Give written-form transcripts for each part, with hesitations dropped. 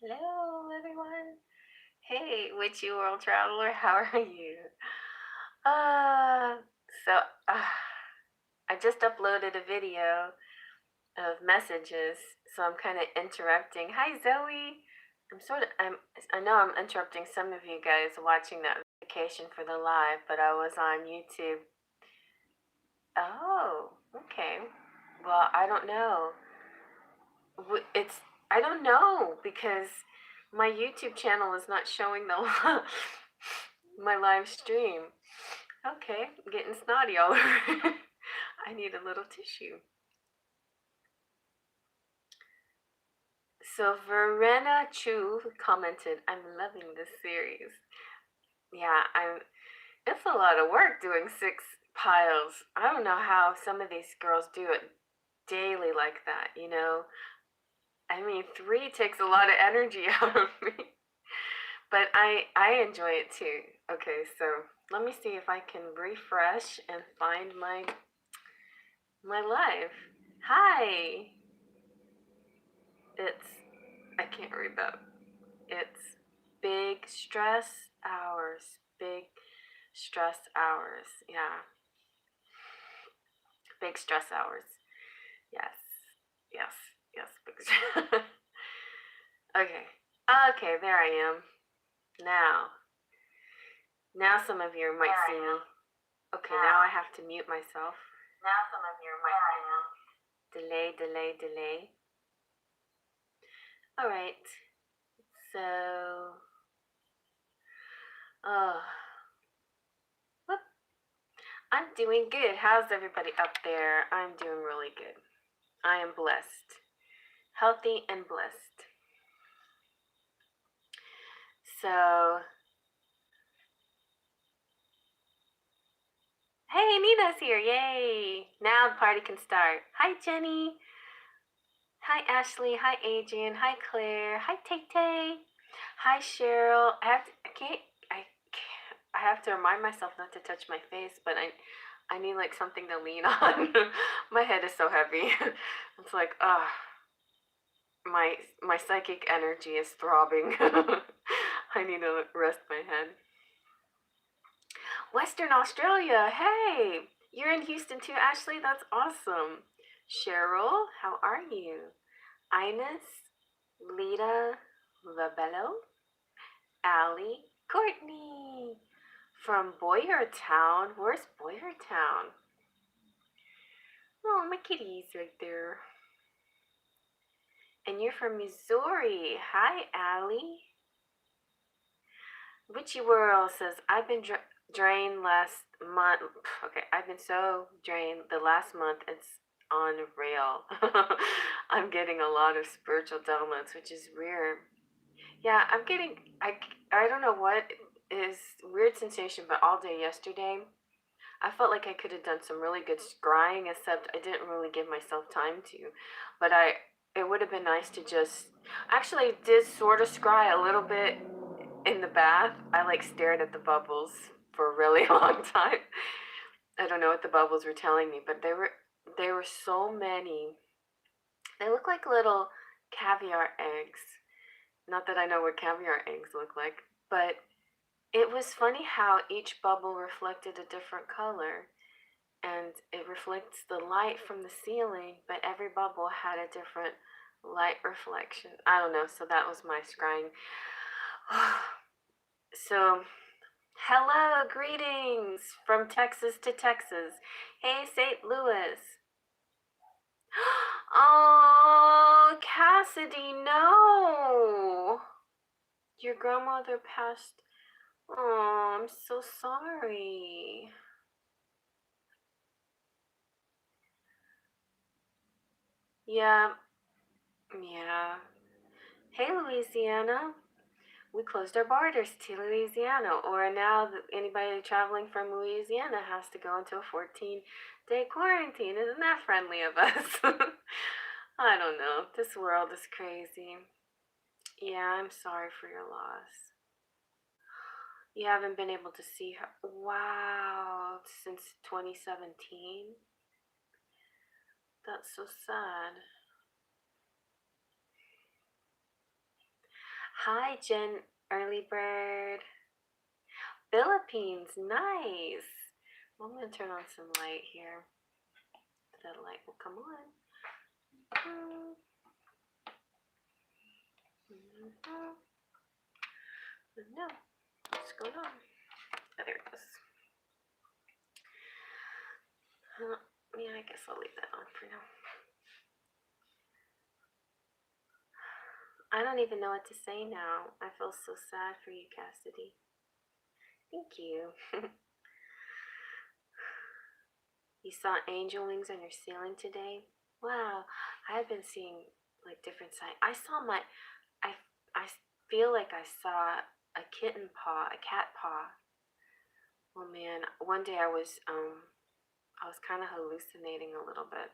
Hello, everyone. Hey, witchy world traveler, how are you? Uh, so I just uploaded a video of messages, so I'm kind of interrupting. Hi, Zoe. I know I'm interrupting some of you guys watching that vacation for the live, but I was on YouTube. Oh, okay. Well, I don't know. I don't know because my YouTube channel is not showing the my live stream. Okay, I'm getting snotty all over. I need a little tissue. So Verena Chu commented, "I'm loving this series." Yeah, it's a lot of work doing 6 piles. I don't know how some of these girls do it daily like that, you know? I mean, 3 takes a lot of energy out of me. But I enjoy it too. Okay, so let me see if I can refresh and find my live. Hi. I can't read that. It's big stress hours. Big stress hours. Yeah. Big stress hours. Yes. Yes. Yes. Big stress. Okay. Okay, there I am. Now some of you might see me. Okay, now I have to mute myself. Now some of you might see me. Delay. All right. So, whoop. I'm doing good. How's everybody up there? I'm doing really good. I am blessed. Healthy and blessed. So, hey, Nina's here. Yay. Now the party can start. Hi, Jenny. Hi, Ashley. Hi, Adrian. Hi, Claire. Hi, Tay. Hi, Cheryl. I have to remind myself not to touch my face, but I need like something to lean on. My head is so heavy. It's like, my psychic energy is throbbing. I need to rest my head. Western Australia, hey! You're in Houston too, Ashley? That's awesome. Cheryl, how are you? Ines, Lita, Labello, Allie, Courtney from Boyertown. Where's Boyertown? Oh, my kitty's right there. And you're from Missouri. Hi, Allie. Witchy World says, I've been drained last month. Okay, I've been so drained the last month. It's on rail. I'm getting a lot of spiritual downloads, which is weird. Yeah, I don't know what is weird sensation, but all day yesterday, I felt like I could have done some really good scrying, except I didn't really give myself time to. But it would have been nice to just, actually did sort of scry a little bit in the bath. I like stared at the bubbles for a really long time. I don't know what the bubbles were telling me, but there were so many. They look like little caviar eggs. Not that I know what caviar eggs look like, but it was funny how each bubble reflected a different color, and it reflects the light from the ceiling, but every bubble had a different light reflection. I don't know, so that was my scrying. So, hello, greetings from Texas to Texas. Hey, St. Louis. Oh, Cassidy, no. Your grandmother passed. Oh, I'm so sorry. Yeah. Hey, Louisiana. We closed our borders to Louisiana, or now anybody traveling from Louisiana has to go into a 14-day quarantine. Isn't that friendly of us? I don't know. This world is crazy. Yeah, I'm sorry for your loss. You haven't been able to see her. Wow, since 2017? That's so sad. Hi, Jen Early Bird. Philippines, nice. Well, I'm gonna turn on some light here. That light will come on. No, what's going on? Oh, there it goes. Yeah, I guess I'll leave that on for now. I don't even know what to say now. I feel so sad for you, Cassidy. Thank you. You saw angel wings on your ceiling today? Wow, I've been seeing like different signs. I feel like I saw a kitten paw, a cat paw. Oh man, one day I was kind of hallucinating a little bit.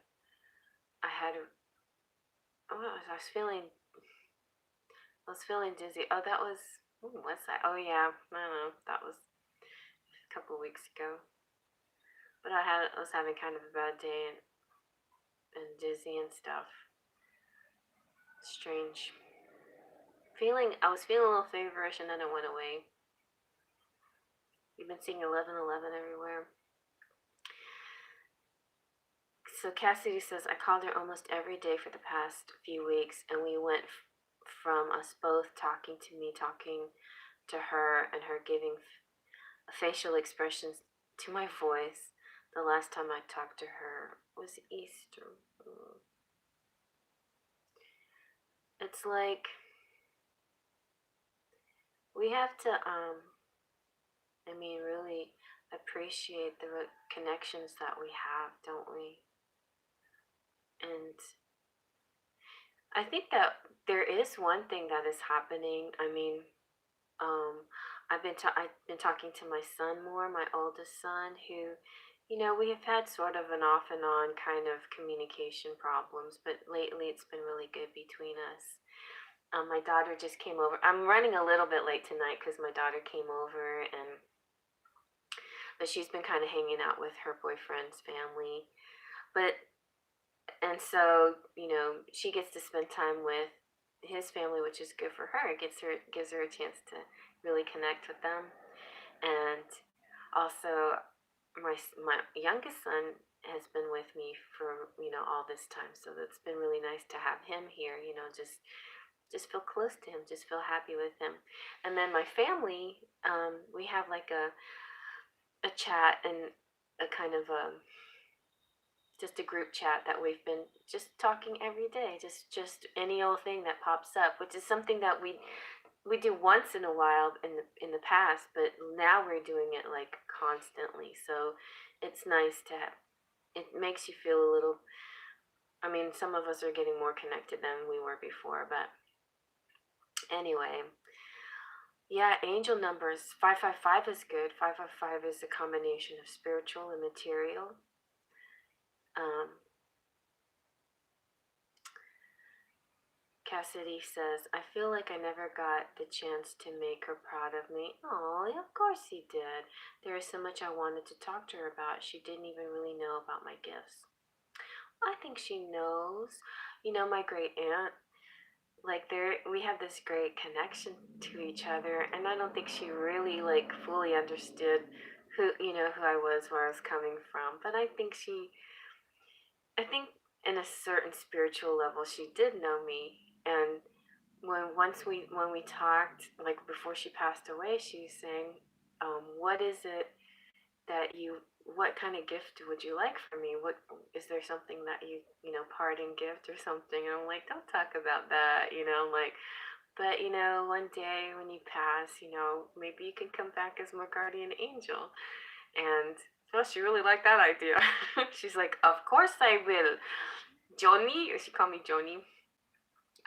I had I was feeling dizzy. Oh, that was what's that? Oh yeah, I don't know. That was a couple of weeks ago. But I was having kind of a bad day and dizzy and stuff. Strange. I was feeling a little feverish and then it went away. You've been seeing 1111 everywhere. So Cassidy says, I called her almost every day for the past few weeks, and we went from us both talking to me, talking to her, and her giving facial expressions to my voice. The last time I talked to her was Easter. It's like we have to, really appreciate the connections that we have, don't we? And I think that there is one thing that is happening. I've been talking to my son more, my oldest son, who, we have had sort of an off and on kind of communication problems, but lately it's been really good between us. My daughter just came over. I'm running a little bit late tonight because my daughter came over, but she's been kind of hanging out with her boyfriend's family. But and so she gets to spend time with his family, which is good for her. It gives her a chance to really connect with them. And also, my youngest son has been with me for all this time, so it's been really nice to have him here. Just feel close to him, just feel happy with him. And then my family, we have like a chat and a kind of just a group chat that we've been just talking every day, just any old thing that pops up, which is something that we do once in a while in the past, but now we're doing it like constantly. So it's nice to have, it makes you feel a little, some of us are getting more connected than we were before, but anyway. Yeah, angel numbers 555 is good. 555 is a combination of spiritual and material. Cassidy says, I feel like I never got the chance to make her proud of me. Oh, of course you did. There is so much I wanted to talk to her about. She didn't even really know about my gifts. I think she knows. My great aunt, we have this great connection to each other, and I don't think she really fully understood who I was, where I was coming from. But I think in a certain spiritual level, she did know me. And when we talked, like before she passed away, she was saying, what is it that what kind of gift would you like from me? What is there something that parting gift or something? And I'm like, don't talk about that, like, but one day when you pass, maybe you can come back as my guardian angel. And well, she really liked that idea. She's like, of course I will, Johnny. She called me Johnny.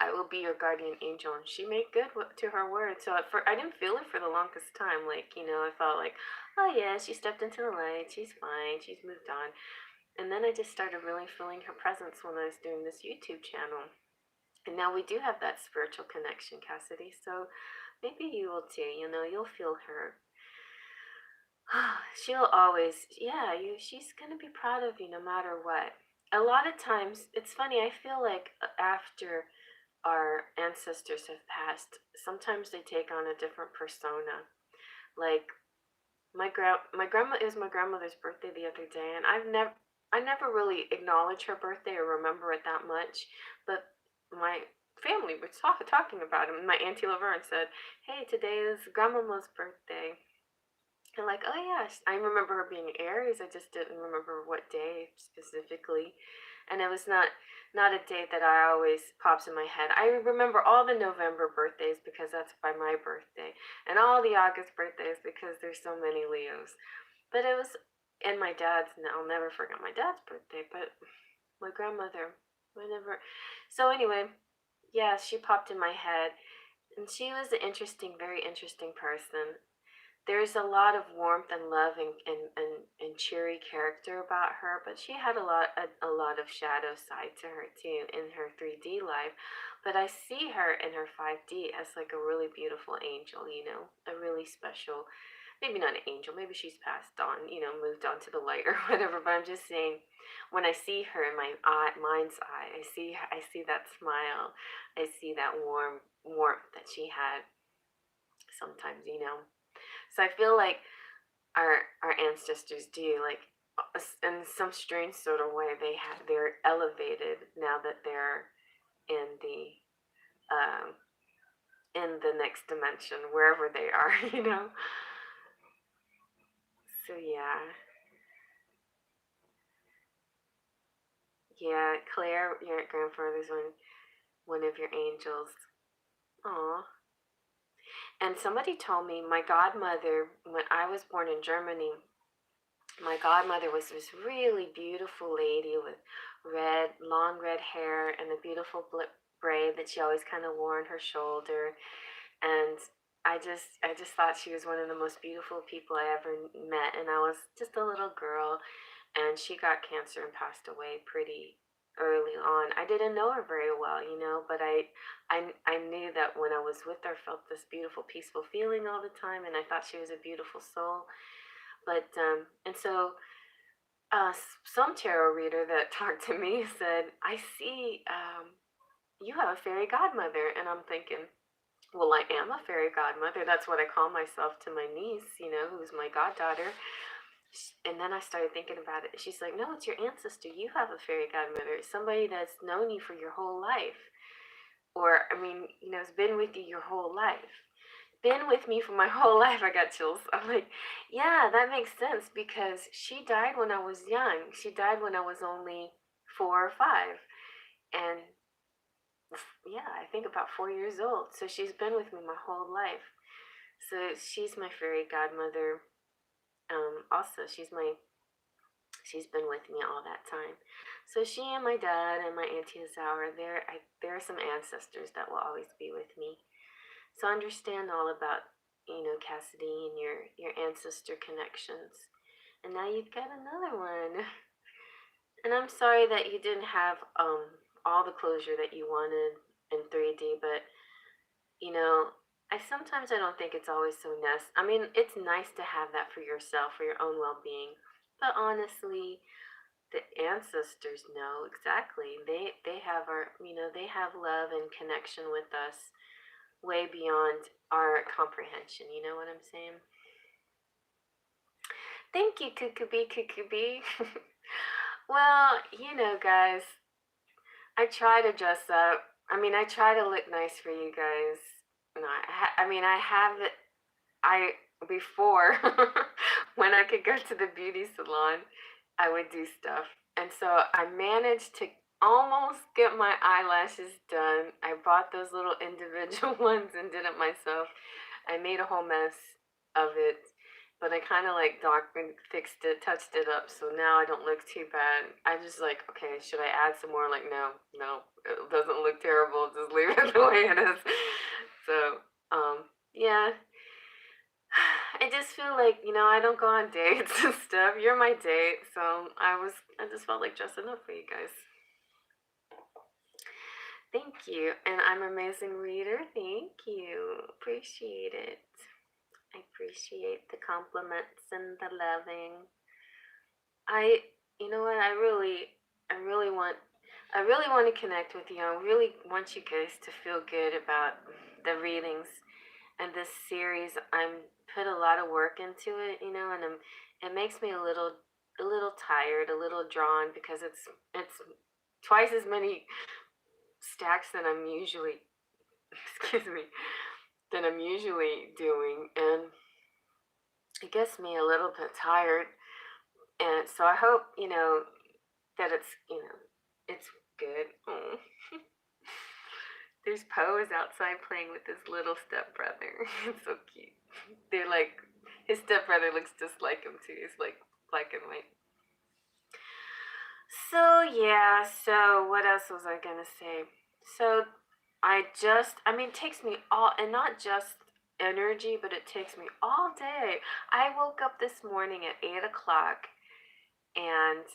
I will be your guardian angel. And she made good to her word. So I didn't feel it for the longest time. I felt like, oh yeah, she stepped into the light. She's fine. She's moved on. And then I just started really feeling her presence when I was doing this YouTube channel. And now we do have that spiritual connection, Cassidy. So maybe you will too. You'll feel her. She'll always, yeah, she's going to be proud of you no matter what. A lot of times, it's funny, I feel like after our ancestors have passed, sometimes they take on a different persona. Like my grandma, it was my grandmother's birthday the other day, and I never really acknowledge her birthday or remember it that much. But my family was talking about him. My auntie Laverne said, "Hey, today is grandmama's birthday." And like, oh yeah, I remember her being Aries. I just didn't remember what day specifically, and it was not a date that I always pops in my head. I remember all the November birthdays because that's by my birthday, and all the August birthdays because there's so many Leos. But it was, and my dad's. And I'll never forget my dad's birthday. But my grandmother, whenever. So anyway, yeah, she popped in my head, and she was an interesting, very interesting person. There's a lot of warmth and love and cheery character about her, but she had a lot of shadow side to her too in her 3D life. But I see her in her 5D as like a really beautiful angel, you know, a really special, maybe not an angel, maybe she's passed on, you know, moved on to the light or whatever. But I'm just saying, when I see her in my mind's eye, I see that smile, I see that warmth that she had sometimes, you know. So I feel like our ancestors do, like, in some strange sort of way, they're elevated now that they're in um the next dimension, wherever they are, you know. So yeah, Claire, your grandfather's one of your angels. Aw. And somebody told me my godmother, when I was born in Germany, my godmother was this really beautiful lady with long red hair and a beautiful braid that she always kind of wore on her shoulder. And I just thought she was one of the most beautiful people I ever met. And I was just a little girl, and she got cancer and passed away pretty early on. I didn't know her very well, you know, but I knew that when I was with her, I felt this beautiful, peaceful feeling all the time, and I thought she was a beautiful soul. But and so some tarot reader that talked to me said, I see you have a fairy godmother. And I'm thinking, well, I am a fairy godmother. That's what I call myself to my niece, you know, who's my goddaughter. And then I started thinking about it. She's like, no, it's your ancestor. You have a fairy godmother. It's somebody that's known you for your whole life. Or, I mean, you know, has been with you your whole life. Been with me for my whole life. I got chills. I'm like, yeah, that makes sense because she died when I was young. She died when I was only 4 or 5. And yeah, I think about 4 years old. So she's been with me my whole life. So she's my fairy godmother. Also, she's been with me all that time. So she and my dad and my auntie Azara, there are some ancestors that will always be with me. So I understand all about, you know, Cassidy and your ancestor connections. And now you've got another one. And I'm sorry that you didn't have all the closure that you wanted in 3D, but you know, I don't think it's always so necessary. I mean, it's nice to have that for yourself, for your own well-being. But honestly, the ancestors know exactly. They have our, you know, they have love and connection with us way beyond our comprehension. You know what I'm saying? Thank you, Cuckoo Well, you know, guys, I try to dress up. I mean, I try to look nice for you guys. No, I mean, I have it. I before when I could go to the beauty salon, I would do stuff. And so I managed to almost get my eyelashes done. I bought those little individual ones and did it myself. I made a whole mess of it, but I kind of like doctored, fixed it, touched it up, so now I don't look too bad. I just like, okay, should I add some more? Like, no, it doesn't look terrible. Just leave it the way it is. So, yeah, I just feel like, you know, I don't go on dates and stuff. You're my date, so I just felt like dressing up for you guys. Thank you, and I'm an amazing reader. Thank you, appreciate it. I appreciate the compliments and the loving. I, you know what, I really want, I really want to connect with you. I really want you guys to feel good about the readings and this series. I'm put a lot of work into it, you know, and it makes me a little tired, a little drawn because it's twice as many stacks than I'm usually excuse me than I'm usually doing, and it gets me a little bit tired. And so I hope, you know, that it's good. Oh. There's Poe is outside playing with his little stepbrother. It's so cute. They're like, his stepbrother looks just like him too. He's like black and white. So yeah, so what else was I gonna say? So I mean, it takes me all, and not just energy, but it takes me all day. I woke up this morning at 8 o'clock and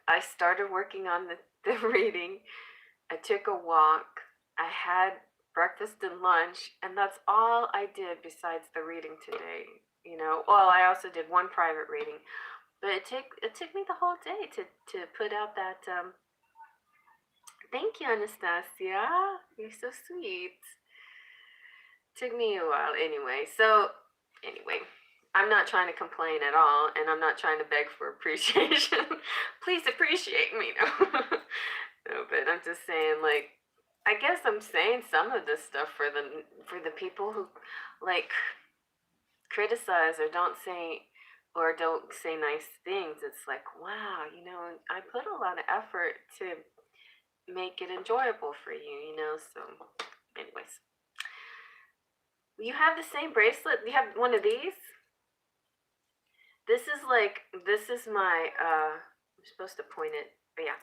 I started working on the reading. I took a walk. I had breakfast and lunch, and that's all I did besides the reading today. You know, well, I also did one private reading, but it took me the whole day to put out that. Thank you, Anastasia. You're so sweet. Took me a while anyway. So anyway, I'm not trying to complain at all, and I'm not trying to beg for appreciation. Please appreciate me, no. No, but I'm just saying, like, I guess I'm saying some of this stuff for the people who like criticize or don't say nice things. It's like, wow, you know, I put a lot of effort to make it enjoyable for you, you know. So anyways, you have the same bracelet. You have one of these. This is my I'm supposed to point it, but yeah,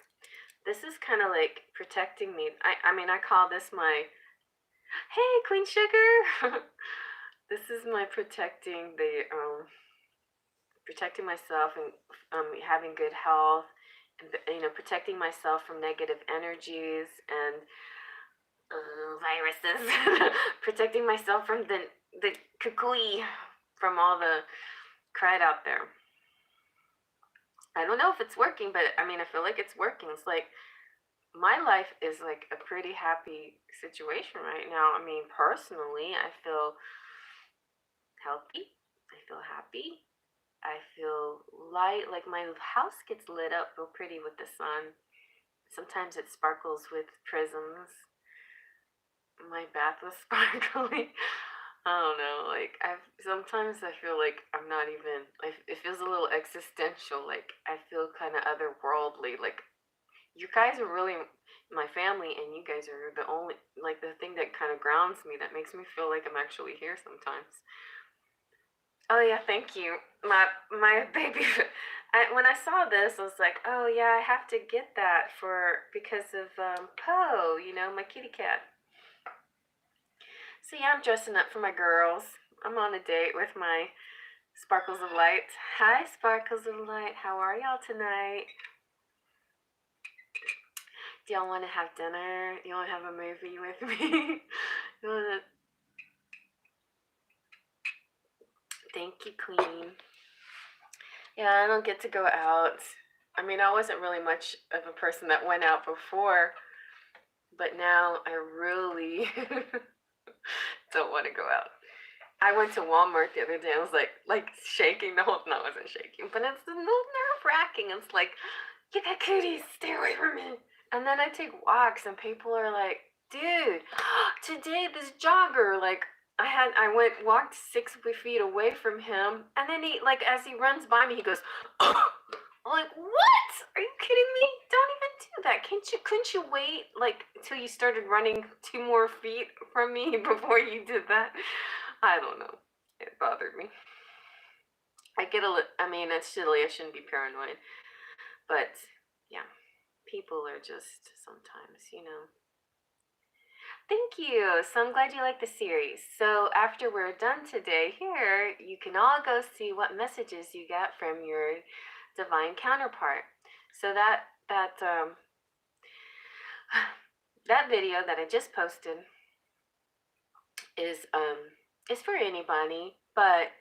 this is kind of like protecting me. I mean, I call this my, hey, Queen Sugar. This is my protecting protecting myself and having good health, and you know, protecting myself from negative energies and viruses, protecting myself from the kukui, from all the crud out there. I don't know if it's working, but I mean, I feel like it's working. It's like my life is like a pretty happy situation right now. I mean, personally, I feel healthy. I feel happy. I feel light. Like my house gets lit up real pretty with the sun. Sometimes it sparkles with prisms. My bath was sparkling. I don't know. Like sometimes I feel like I'm not even. It feels a little existential. Like I feel kind of otherworldly. Like you guys are really my family, and you guys are the only, like, the thing that kind of grounds me, that makes me feel like I'm actually here sometimes. Oh yeah, thank you. My baby. When I saw this, I was like, oh yeah, I have to get that because of Poe, you know, my kitty cat. So yeah, I'm dressing up for my girls. I'm on a date with my Sparkles of Light. Hi, Sparkles of Light. How are y'all tonight? Do y'all want to have dinner? You want to have a movie with me? You want to... Thank you, Queen. Yeah, I don't get to go out. I mean, I wasn't really much of a person that went out before, but now I really don't want to go out. I went to Walmart the other day. I was like shaking the whole. No, I wasn't shaking, but it's a little nerve-wracking. It's like, you got cooties, stay away from me. And then I take walks, and people are like, dude, today this jogger, like, I walked 6 feet away from him, and then he, like, as he runs by me, he goes, I'm like, what? Are you kidding me? Don't even do that. Couldn't you wait, like, till you started running 2 more feet from me before you did that? I don't know. It bothered me. I mean, it's silly. I shouldn't be paranoid. But, yeah, people are just sometimes, you know. Thank you. So I'm glad you like the series. So after we're done today here, you can all go see what messages you got from your divine counterpart. So that video that I just posted is for anybody, but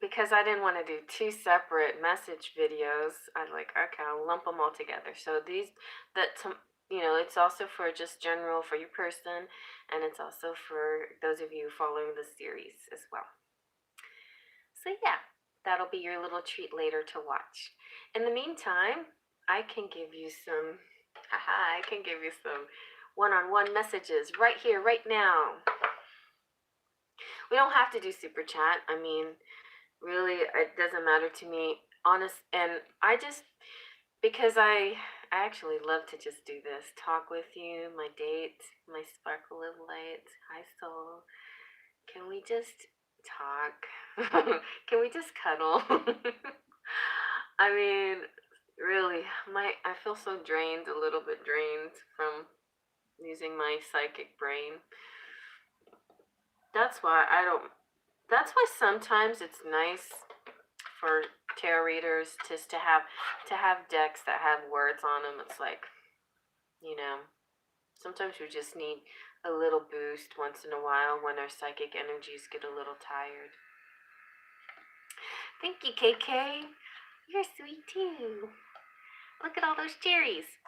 because I didn't want to do 2 separate message videos, I was like, okay, I'll lump them all together. So these, it's also for just general for your person, and it's also for those of you following the series as well. So yeah, that'll be your little treat later to watch. In the meantime, I can give you some, I can give you some one-on-one messages right here, right now. We don't have to do super chat. I mean, really, it doesn't matter to me. Honest, and I just, because I actually love to just do this. Talk with you, my date, my sparkle of light. Hi, soul. Can we just talk? Can we just cuddle? I mean, really, I feel so drained, a little bit drained from using my psychic brain. That's why sometimes it's nice for tarot readers just to have decks that have words on them. It's like, sometimes we just need a little boost once in a while when our psychic energies get a little tired. Thank you, KK. You're sweet too. Look at all those cherries.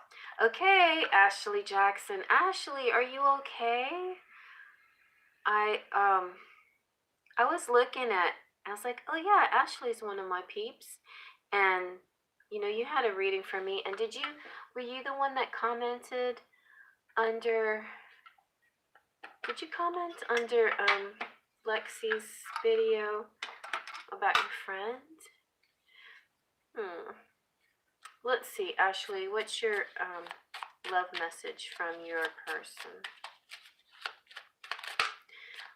Okay, Ashley Jackson. Ashley, are you okay? I was looking at, I was like, oh yeah, Ashley's one of my peeps. And, you had a reading for me. And were you the one that commented under, did you comment under Lexi's video about your friend? Let's see, Ashley, what's your love message from your person?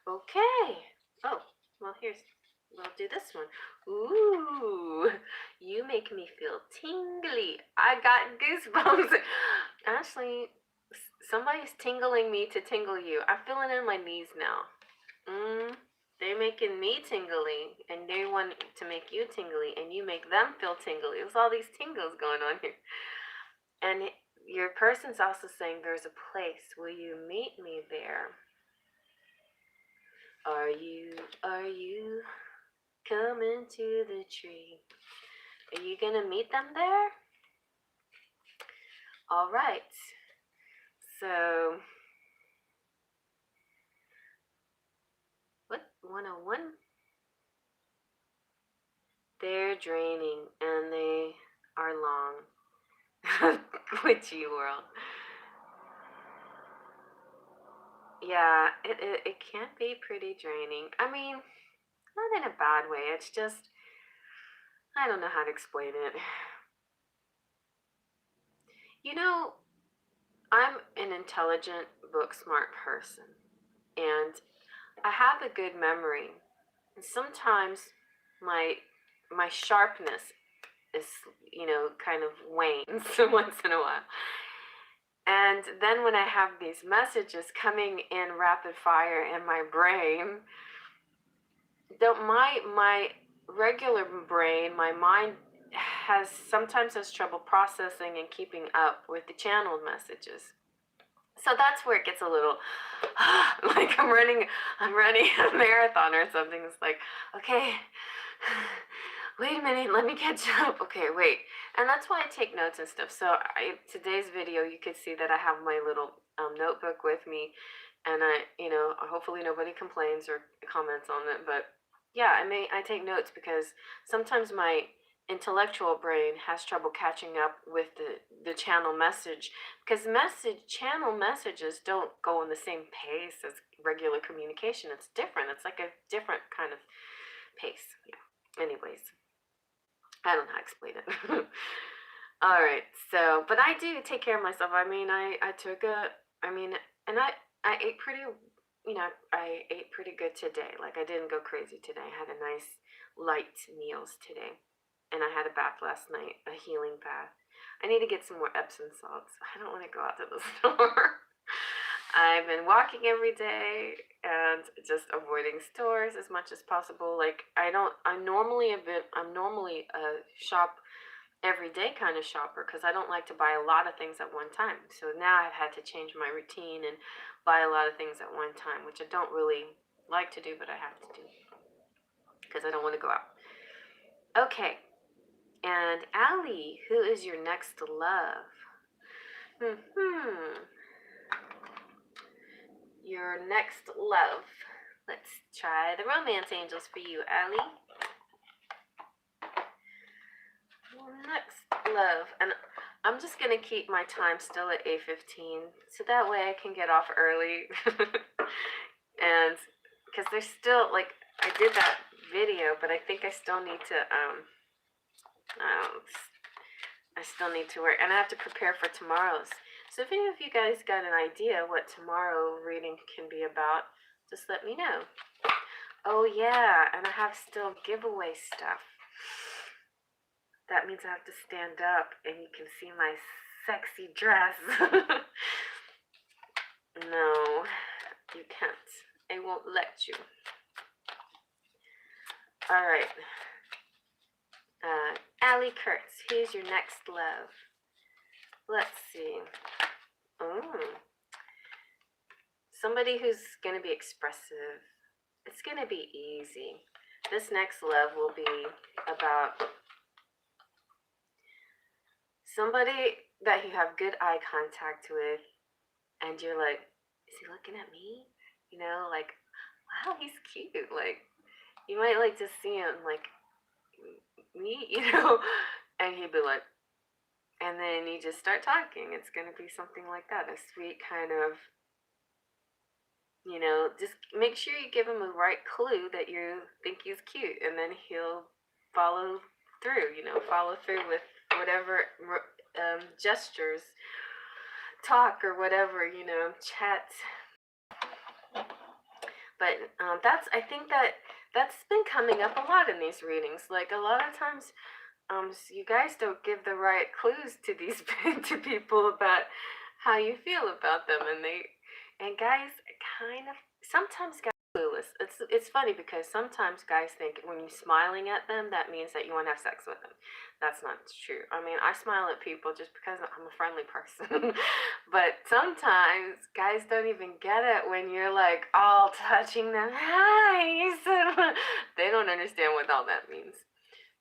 Okay. Oh, well, we'll do this one. Ooh, you make me feel tingly. I got goosebumps. Ashley, somebody's tingling me to tingle you. I'm feeling it in my knees now. They're making me tingly, and they want to make you tingly, and you make them feel tingly. There's all these tingles going on here. And your person's also saying there's a place. Will you meet me there? Are you coming to the tree? Are you gonna meet them there? All right. So, what 101? They're draining and they are long. Witchy world. Yeah, it can be pretty draining. I mean, not in a bad way. It's just, I don't know how to explain it. I'm an intelligent, book smart person, and I have a good memory. And sometimes my sharpness is, kind of wanes once in a while. And then when I have these messages coming in rapid fire in my brain, my regular brain, my mind sometimes has trouble processing and keeping up with the channeled messages. So that's where it gets a little like I'm running a marathon or something. It's like, okay, wait a minute, let me catch up. Okay, wait. And that's why I take notes and stuff. So today's video, you could see that I have my little notebook with me, and hopefully nobody complains or comments on it. But yeah, I take notes because sometimes my intellectual brain has trouble catching up with the channel message, because channel messages don't go in the same pace as regular communication. It's different. It's like a different kind of pace. Yeah. Anyways, I don't know how to explain it. All right. So, but I do take care of myself. I mean, I ate pretty, I ate pretty good today. Like, I didn't go crazy today. I had a nice light meals today. And I had a bath last night, a healing bath. I need to get some more Epsom salts. I don't want to go out to the store. I've been walking every day and just avoiding stores as much as possible. Like, I'm normally a shop everyday kind of shopper, because I don't like to buy a lot of things at one time. So now I've had to change my routine and buy a lot of things at one time, which I don't really like to do, but I have to do because I don't want to go out. Okay, and Allie, who is your next love? Your next love. Let's try the romance angels for you, Allie. Next love. And I'm just going to keep my time still at 8:15 so that way I can get off early. And because there's still, like, I did that video, but I think I still need to, I still need to work, and I have to prepare for tomorrow's. So if any of you guys got an idea what tomorrow reading can be about, just let me know. Oh yeah, and I have still giveaway stuff. That means I have to stand up and you can see my sexy dress. No, you can't. I won't let you. All right. Allie Kurtz, who's your next love? Let's see. Somebody who's going to be expressive. It's going to be easy. This next love will be about somebody that you have good eye contact with, and you're like, is he looking at me? You know, like, wow, he's cute. Like, you might like to see him, like, me, you know, and he'd be like, and then you just start talking. It's going to be something like that, a sweet kind of, you know, just make sure you give him a right clue that you think he's cute, and then he'll follow through, you know, follow through with whatever gestures, talk, or whatever, you know, chat. But I think that's been coming up a lot in these readings. Like, a lot of times, you guys don't give the right clues to these to people about how you feel about them, and guys kind of sometimes guys are clueless. It's funny because sometimes guys think when you're smiling at them that means that you want to have sex with them. That's not true. I mean, I smile at people just because I'm a friendly person. But sometimes guys don't even get it when you're like all touching them. Hi. They don't understand what all that means.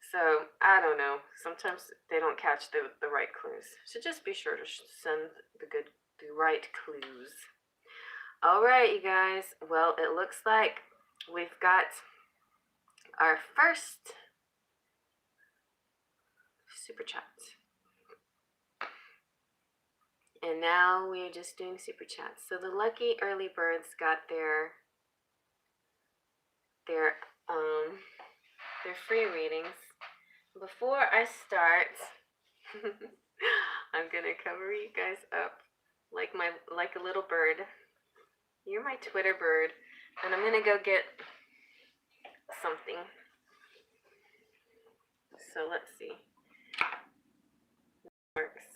So, I don't know. Sometimes they don't catch the right clues. So just be sure to send the right clues. All right, you guys. Well, it looks like we've got our first super chat. And now we're just doing super chats. So the lucky early birds got their free readings. Before I start, I'm gonna cover you guys up like a little bird. You're my Twitter bird, and I'm gonna go get something. So let's see. Works.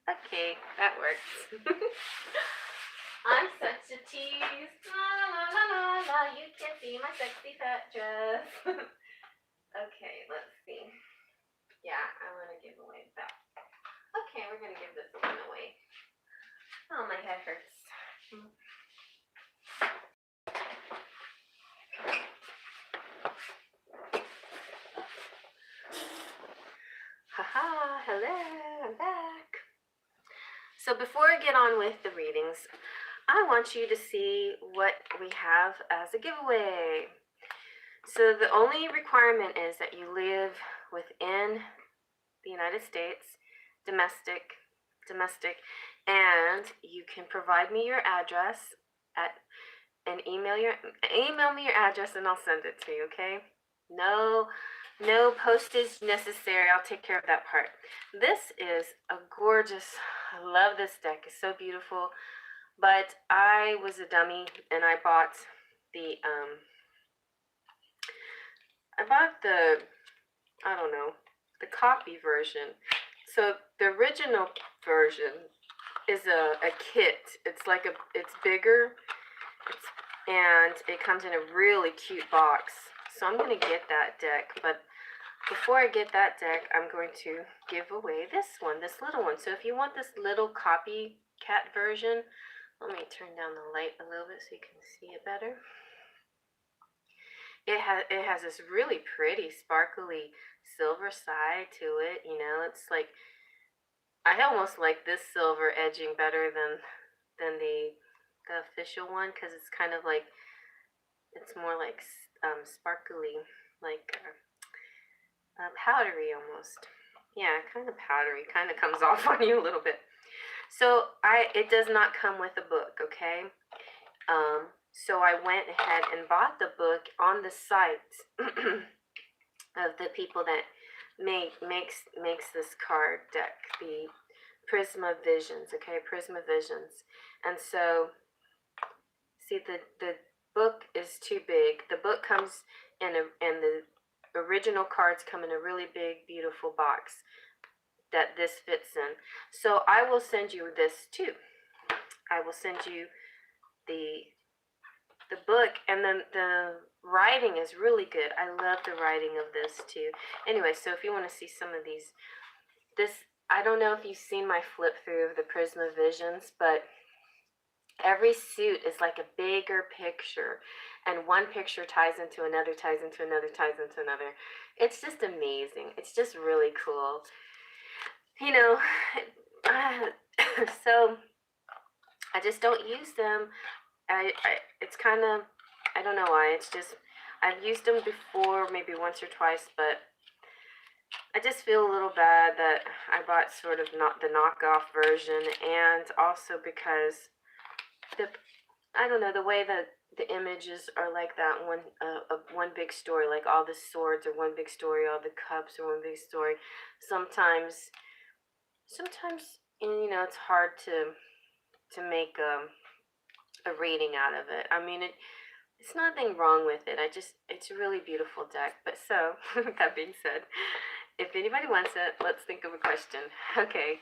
Okay, that works. I'm such a tease. La la la la la. You can see my sexy fat dress. Okay, let's see. Yeah, I want to give away that. Okay, we're gonna give this one away. Oh, my head hurts. Haha, hello, I'm back. So before I get on with the readings, I want you to see what we have as a giveaway. So the only requirement is that you live within the United States, domestic, and you can provide me your address and email me your address and I'll send it to you, okay? No postage necessary. I'll take care of that part. This is a gorgeous, I love this deck. It's so beautiful. But I was a dummy and I bought the I don't know, the copy version. So the original version is a kit. It's like it's bigger, and it comes in a really cute box. So I'm gonna get that deck, but before I get that deck, I'm going to give away this one, this little one. So if you want this little copycat version, let me turn down the light a little bit so you can see it better. it has this really pretty, sparkly silver side to it. You know, it's like I almost like this silver edging better than the official one because it's kind of like it's more like sparkly, like powdery almost. Yeah, kind of powdery. Kind of comes off on you a little bit. So it does not come with a book, okay? So I went ahead and bought the book on the site of the people that makes this card deck, the Prisma Visions, okay? Prisma Visions. And so see the book is too big. The book comes in the original cards come in a really big beautiful box that this fits in. So I will send you this too. I will send you the book, and then the writing is really good. I love the writing of this too. Anyway, so if you want to see some of these, this I don't know if you've seen my flip through of the Prisma Visions, but every suit is like a bigger picture, and one picture ties into another, ties into another, ties into another. It's just amazing. It's just really cool. You know, so I just don't use them. It's kind of, I don't know why. It's just, I've used them before, maybe once or twice, but I just feel a little bad that I bought sort of not the knockoff version, and also because I don't know, the way that the images are like that one big story, like all the swords are one big story, all the cups are one big story. Sometimes, you know, it's hard to make a reading out of it. I mean, it's nothing wrong with it. It's a really beautiful deck. But so, that being said, if anybody wants it, let's think of a question. Okay.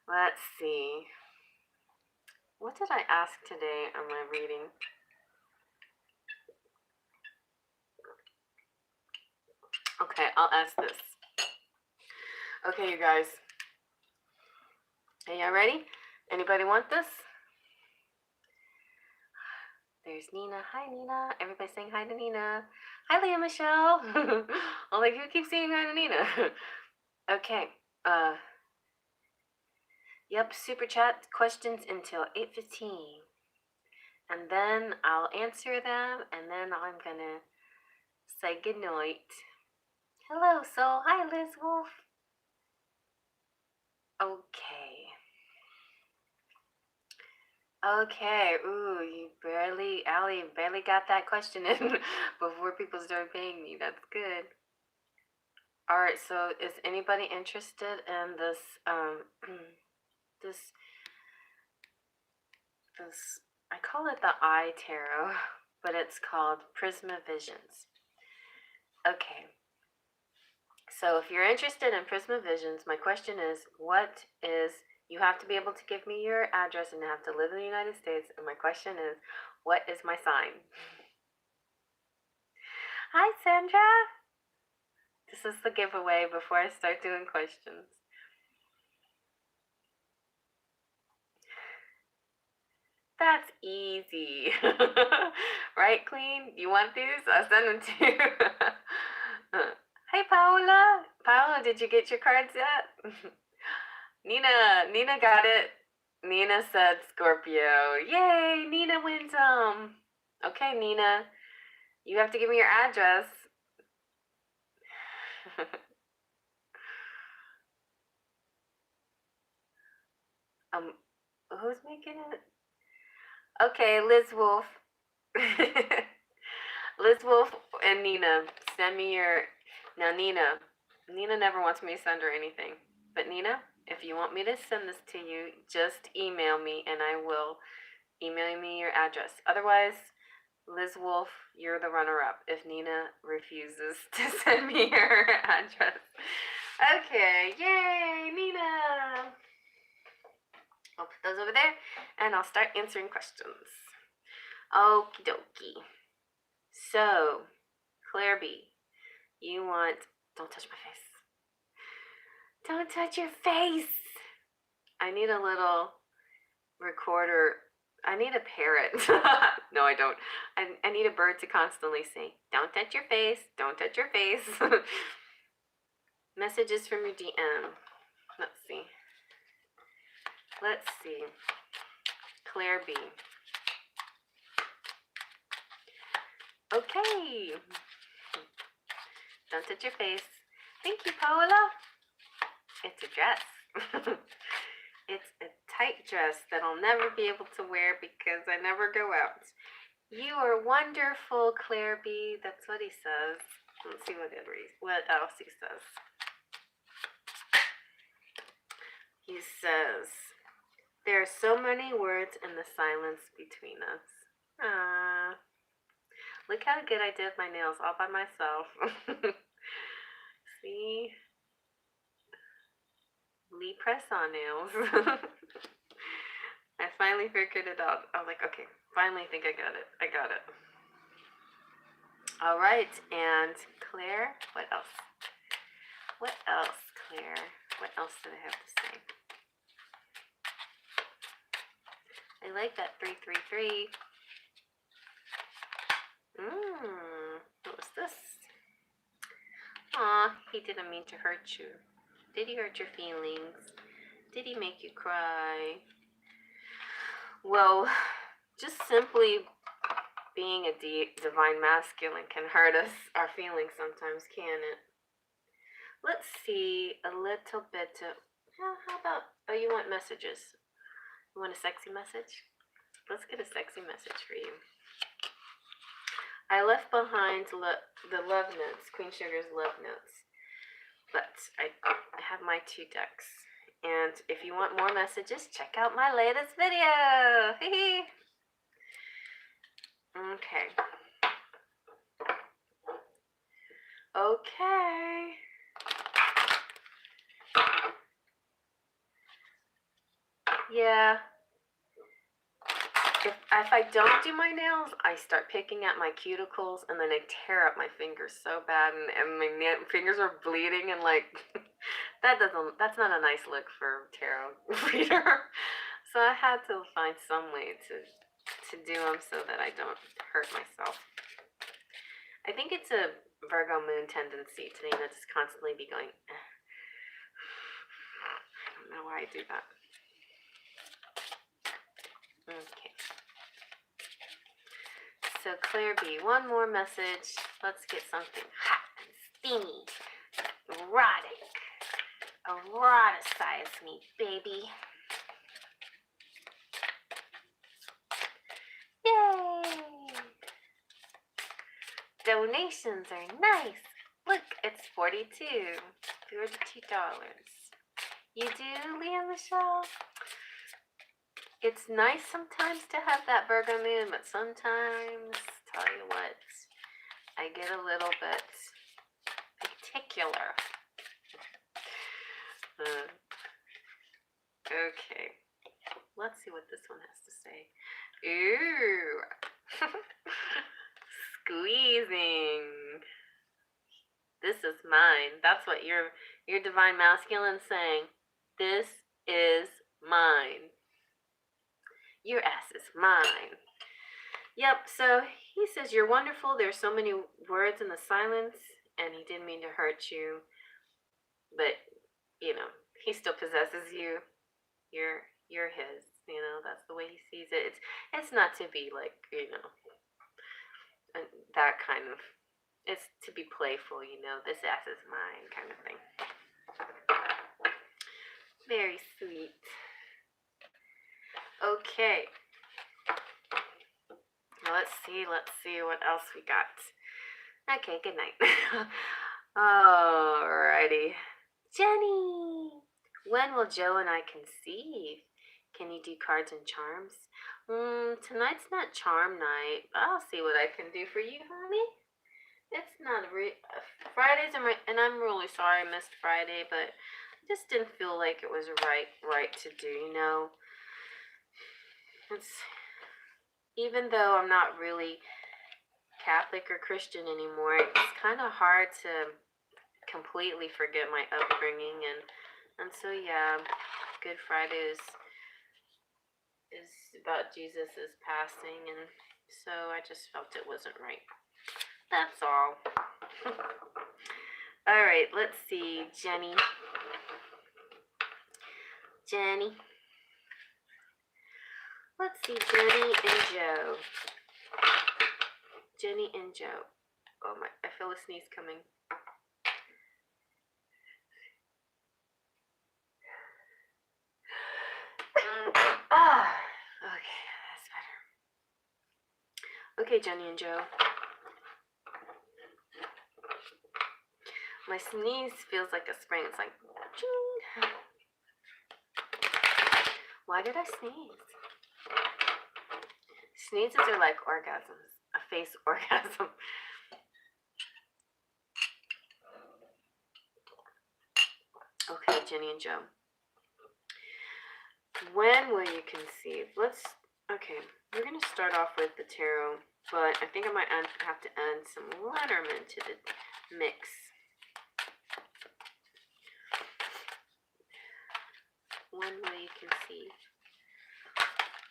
Let's see. What did I ask today on my reading? Okay, I'll ask this. Okay, you guys. Are y'all ready? Anybody want this? There's Nina. Hi, Nina. Everybody saying hi to Nina. Hi, Leah Michelle. I'm like, who keeps saying hi to Nina? Okay. Yep, super chat questions until 8:15. And then I'll answer them, and then I'm gonna say goodnight. Hello, soul. Hi, Liz Wolf. Okay. Okay. Ooh, Allie barely got that question in before people started paying me. That's good. All right. So, is anybody interested in this? This I call it the Eye Tarot, but it's called Prisma Visions. Okay. So, if you're interested in Prisma Visions, my question is, you have to be able to give me your address and have to live in the United States. And my question is, what is my sign? Hi, Sandra. This is the giveaway before I start doing questions. That's easy. Right, Queen? You want these? I'll send them to you. Hey, Paola. Paola, did you get your cards yet? Nina got it. Nina said Scorpio. Yay, Nina wins them. Okay, Nina, you have to give me your address. Who's making it? Okay, Liz Wolf. Liz Wolf and Nina, send me your. Now, Nina never wants me to send her anything. But Nina, if you want me to send this to you, just email me and I will email me your address. Otherwise, Liz Wolf, you're the runner-up if Nina refuses to send me her address. Okay, yay, Nina! I'll put those over there and I'll start answering questions. Okie dokie. So, Claire B, you want. Don't touch my face. Don't touch your face! I need a little recorder I need a parrot. No, I don't. I need a bird to constantly say, "Don't touch your face. Don't touch your face." Messages from your DM. Let's see. Let's see. Claire B. Okay. Don't touch your face. Thank you, Paola. It's a dress. It's a tight dress that I'll never be able to wear because I never go out. You are wonderful, Claire B. That's what he says. Let's see what else he says. He says, there are so many words in the silence between us. Ah, look how good I did my nails all by myself. See? Lee press-on nails. I finally figured it out. I was like, okay, finally think I got it. I got it. All right, and Claire, what else? What else, Claire? What else did I have to say? I like that 333. What was this? Aw, he didn't mean to hurt you. Did he hurt your feelings? Did he make you cry? Well, just simply being a divine masculine can hurt us, our feelings sometimes, can it? Let's see a little bit of, how about, oh, you want messages? You want a sexy message? Let's get a sexy message for you. I left behind the love notes, Queen Sugar's love notes, but I have my 2 decks. And if you want more messages, check out my latest video. Okay. Okay. Yeah. If I don't do my nails, I start picking at my cuticles and then I tear up my fingers so bad and my fingers are bleeding and like that's not a nice look for tarot reader. So I had to find some way to do them so that I don't hurt myself. I think it's a Virgo moon tendency to just constantly be going, I don't know why I do that. Okay. So Claire B, one more message. Let's get something hot and steamy, erotic. Eroticize me, baby. Yay! Donations are nice. Look, it's $42. You do, Leah Michelle? It's nice sometimes to have that Virgo moon, but sometimes, tell you what, I get a little bit particular. Okay, let's see what this one has to say. Ooh, squeezing. This is mine. That's what your divine masculine saying. This is mine. Your ass is mine. Yep, so he says you're wonderful. There's so many words in the silence, and he didn't mean to hurt you. But, he still possesses you. You're his. That's the way he sees it. It's not to be like, that kind of, it's to be playful, this ass is mine kind of thing. Very sweet. Okay. Let's see what else we got. Okay, good night. Alrighty. Jenny! When will Joe and I conceive? Can you do cards and charms? Tonight's not charm night. I'll see what I can do for you, honey. It's not Fridays and I'm really sorry I missed Friday, but I just didn't feel like it was right to do, It's, even though I'm not really Catholic or Christian anymore, it's kind of hard to completely forget my upbringing, and so yeah, Good Friday is about Jesus's passing, and so I just felt it wasn't right. That's all. All right, let's see, Jenny. Let's see, Jenny and Joe. Jenny and Joe. Oh my, I feel a sneeze coming. Okay, that's better. Okay, Jenny and Joe. My sneeze feels like a spring. It's like, ching. Why did I sneeze? Sneezes are like orgasms. A face orgasm. Okay, Jenny and Joe. When will you conceive? Okay, we're going to start off with the tarot, but I think I might have to add some letterman to the mix. When will you conceive?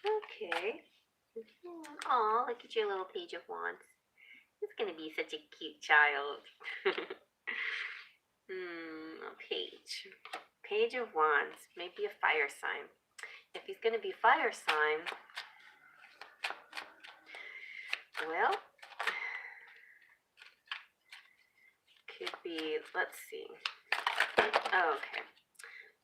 Okay. Aw, look at your little page of wands. It's going to be such a cute child. A page. Page of wands. Maybe a fire sign. If he's going to be fire sign, well, could be, let's see. Oh, okay.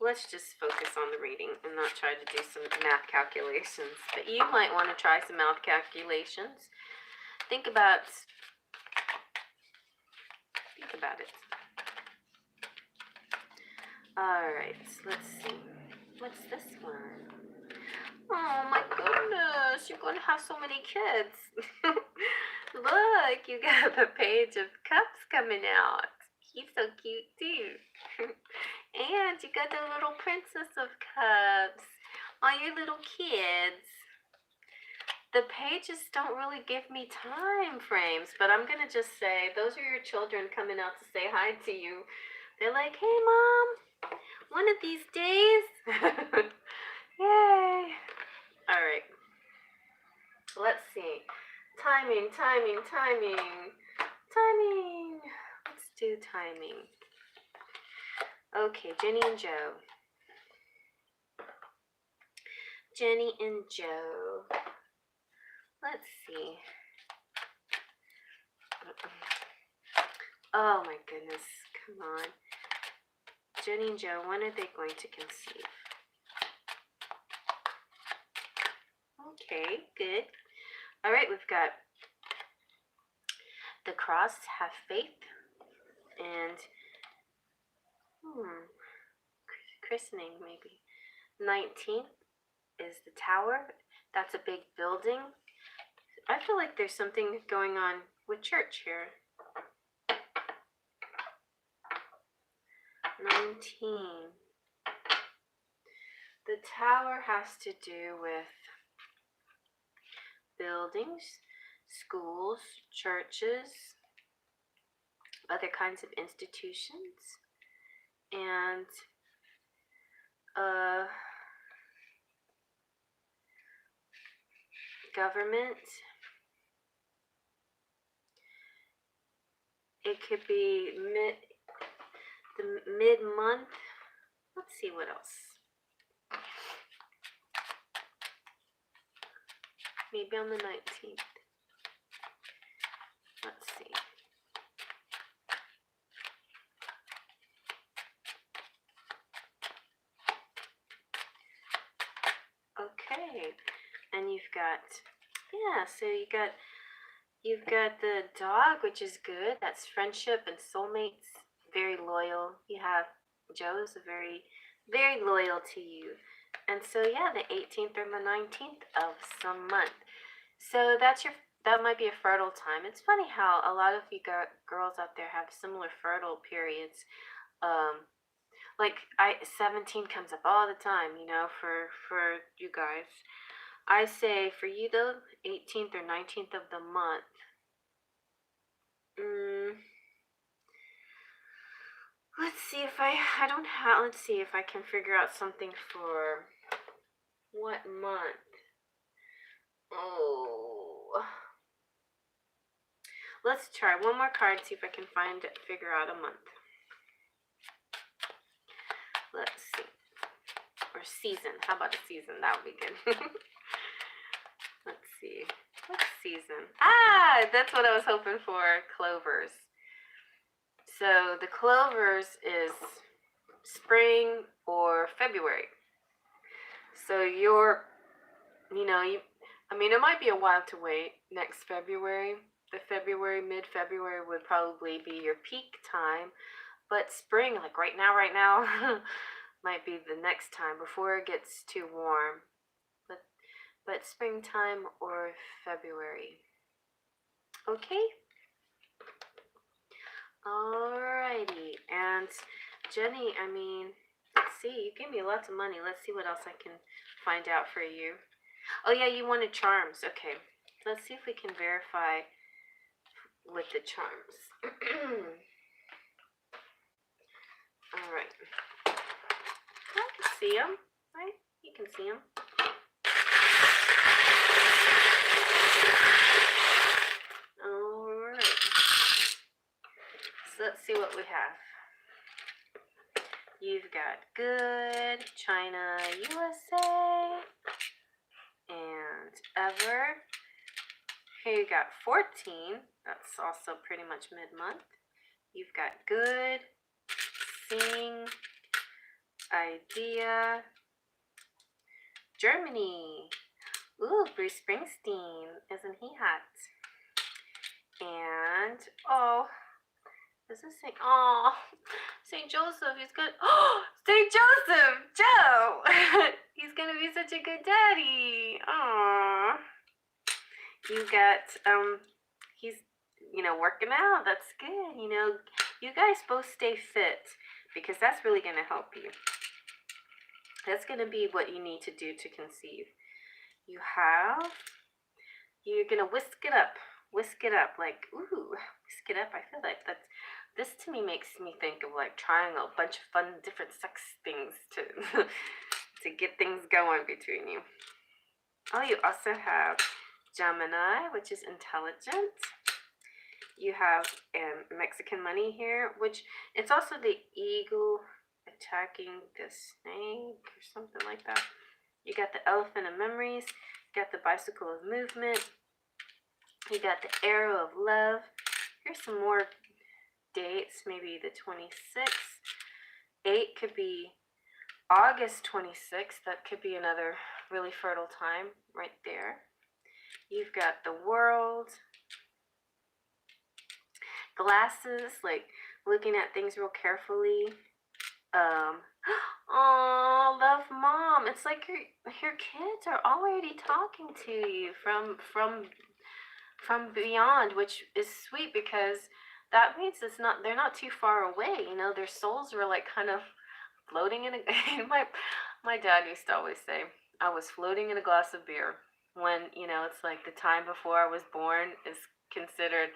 Let's just focus on the reading and not try to do some math calculations. But you might want to try some math calculations. Think about it. Alright, let's see. What's this one? Oh my goodness, you're going to have so many kids. Look, you got the Page of Cups coming out. He's so cute too. And you got the little Princess of Cups. All your little kids. The pages don't really give me time frames, but I'm going to just say those are your children coming out to say hi to you. They're like, hey, Mom, one of these days. Yay. All right. Let's see. Timing. Let's do timing. Okay, Jenny and Joe. Let's see. Oh my goodness, come on. Jenny and Joe, when are they going to conceive? Okay, good. All right, we've got the cross, have faith, and christening maybe. 19th is the tower. That's a big building. I feel like there's something going on with church here. 19. The tower has to do with buildings, schools, churches, other kinds of institutions, and government. It could be mid-month. Let's see what else. Maybe on the 19th. Let's see. Okay, and you've got, so you've got the dog, which is good. That's friendship and soulmates. Very loyal. You have Joe's very, very loyal to you. And so the 18th or the 19th of some month. So that might be a fertile time. It's funny how a lot of you girls out there have similar fertile periods. Like 17 comes up all the time, for you guys. I say for you though, 18th or 19th of the month. Let's see if let's see if I can figure out something for what month. Let's try one more card, see if I can figure out a month. Let's see. Or season. How about a season? That would be good. Let's see. What season? Ah, that's what I was hoping for. Clovers. So the clovers is spring or February. So you're, I mean, it might be a while to wait. Next February, mid-February would probably be your peak time. But spring, like right now, might be the next time before it gets too warm. But springtime or February. Okay? Alrighty. And Jenny, I mean, let's see. You gave me lots of money. Let's see what else I can find out for you. Oh, yeah, you wanted charms. Okay. Let's see if we can verify with the charms. Alright. I can see them, right? You can see them. Alright. So let's see what we have. You've got good, China, USA, and ever. Here you got 14. That's also pretty much mid-month. You've got good, sing, idea, Germany. Ooh, Bruce Springsteen. Isn't he hot? And, oh, this is St. Oh, St. Joseph. He's good. Oh, St. Joseph, Joe. He's going to be such a good daddy. Aww. You got, he's, working out. That's good. You guys both stay fit because that's really going to help you. That's going to be what you need to do to conceive. You're going to whisk it up, like, ooh, whisk it up. I feel like this to me makes me think of like trying a bunch of fun, different sex things to, to get things going between you. Oh, you also have Gemini, which is intelligent. You have Mexican money here, which it's also the eagle attacking the snake or something like that. You got the elephant of memories. You got the bicycle of movement. You got the arrow of love. Here's some more dates, maybe the 26th. 8 could be August 26th. That could be another really fertile time right there. You've got the world. Glasses, like looking at things real carefully. Oh, love mom. It's like your kids are already talking to you from beyond, which is sweet because that means they're not too far away. Their souls were like kind of floating in a my dad used to always say I was floating in a glass of beer when it's like the time before I was born is considered.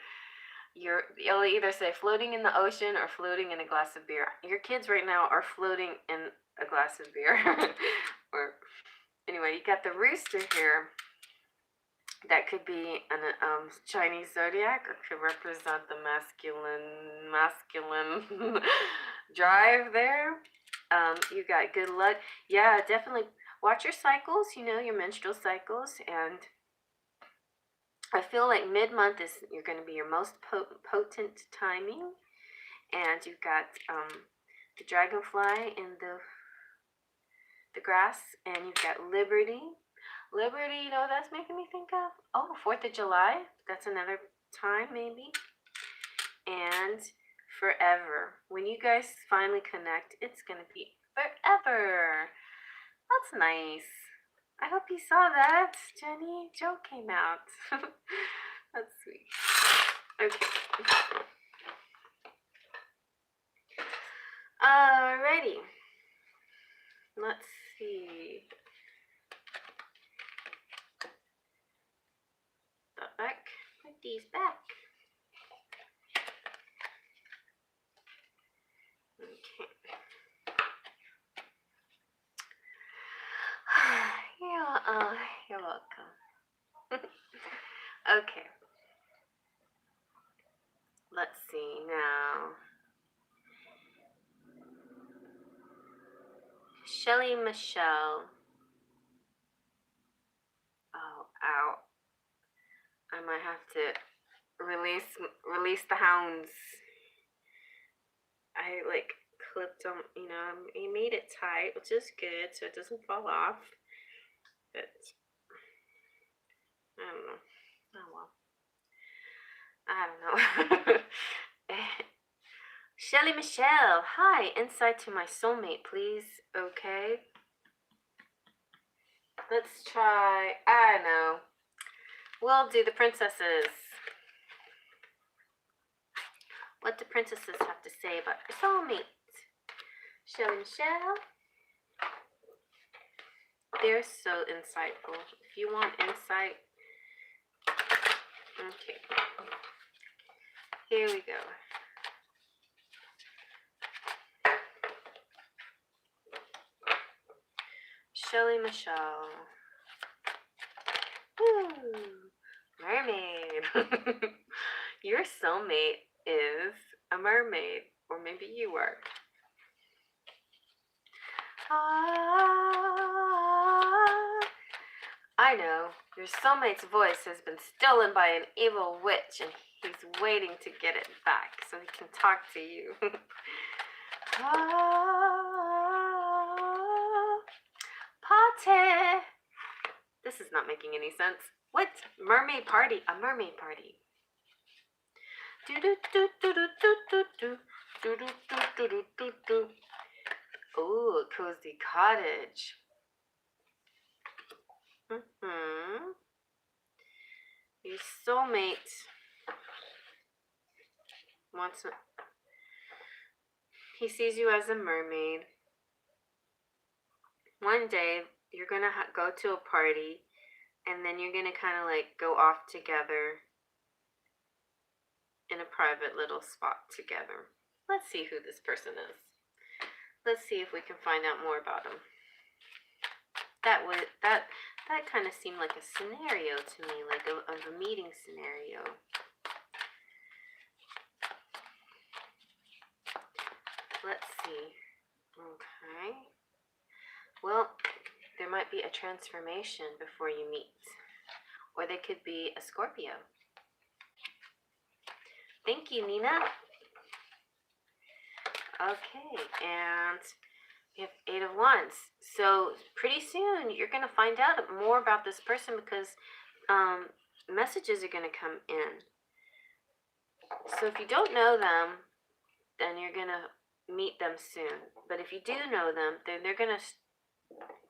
You'll either say floating in the ocean or floating in a glass of beer. Your kids right now are floating in a glass of beer. Or anyway, you got the rooster here. That could be an Chinese zodiac, or could represent the masculine drive there. You got good luck. Yeah, definitely watch your cycles. Your menstrual cycles, and I feel like mid-month is you're going to be your most potent timing. And you've got the dragonfly in the grass, and you've got liberty. Liberty, that's making me think of? Oh, 4th of July. That's another time, maybe. And forever. When you guys finally connect, it's going to be forever. That's nice. I hope you saw that, Jenny. Joe came out. That's sweet. Okay. Alrighty. Let's see. Put these back. Okay. You're welcome. Okay. Shelly Michelle. Oh, ow. I might have to release the hounds. I like clipped them, you know, I made it tight, which is good, so it doesn't fall off. But I don't know. Oh well. I don't know. Shelly Michelle, hi. Insight to my soulmate, please. Okay. Let's try. I know. We'll do the princesses. What do princesses have to say about their soulmate? Shelly Michelle. They're so insightful. If you want insight, okay. Here we go. Shelly Michelle. Woo. Mermaid. Your soulmate is a mermaid, or maybe you are. I know, your soulmate's voice has been stolen by an evil witch, and he's waiting to get it back so he can talk to you. Party! This is not making any sense. What? Mermaid party? A mermaid party. Do do do do do do do do do do do do do. Ooh, a cozy cottage. Your soulmate wants. He sees you as a mermaid. One day you're gonna go to a party, and then you're gonna kind of like go off together in a private little spot together. Let's see who this person is. Let's see if we can find out more about him. That kind of seemed like a scenario to me, like a meeting scenario. Let's see. Okay. Well, there might be a transformation before you meet. Or they could be a Scorpio. Thank you, Nina. Okay, and we have 8 of Wands. So pretty soon you're going to find out more about this person because messages are going to come in. So if you don't know them, then you're going to meet them soon. But if you do know them, then they're going to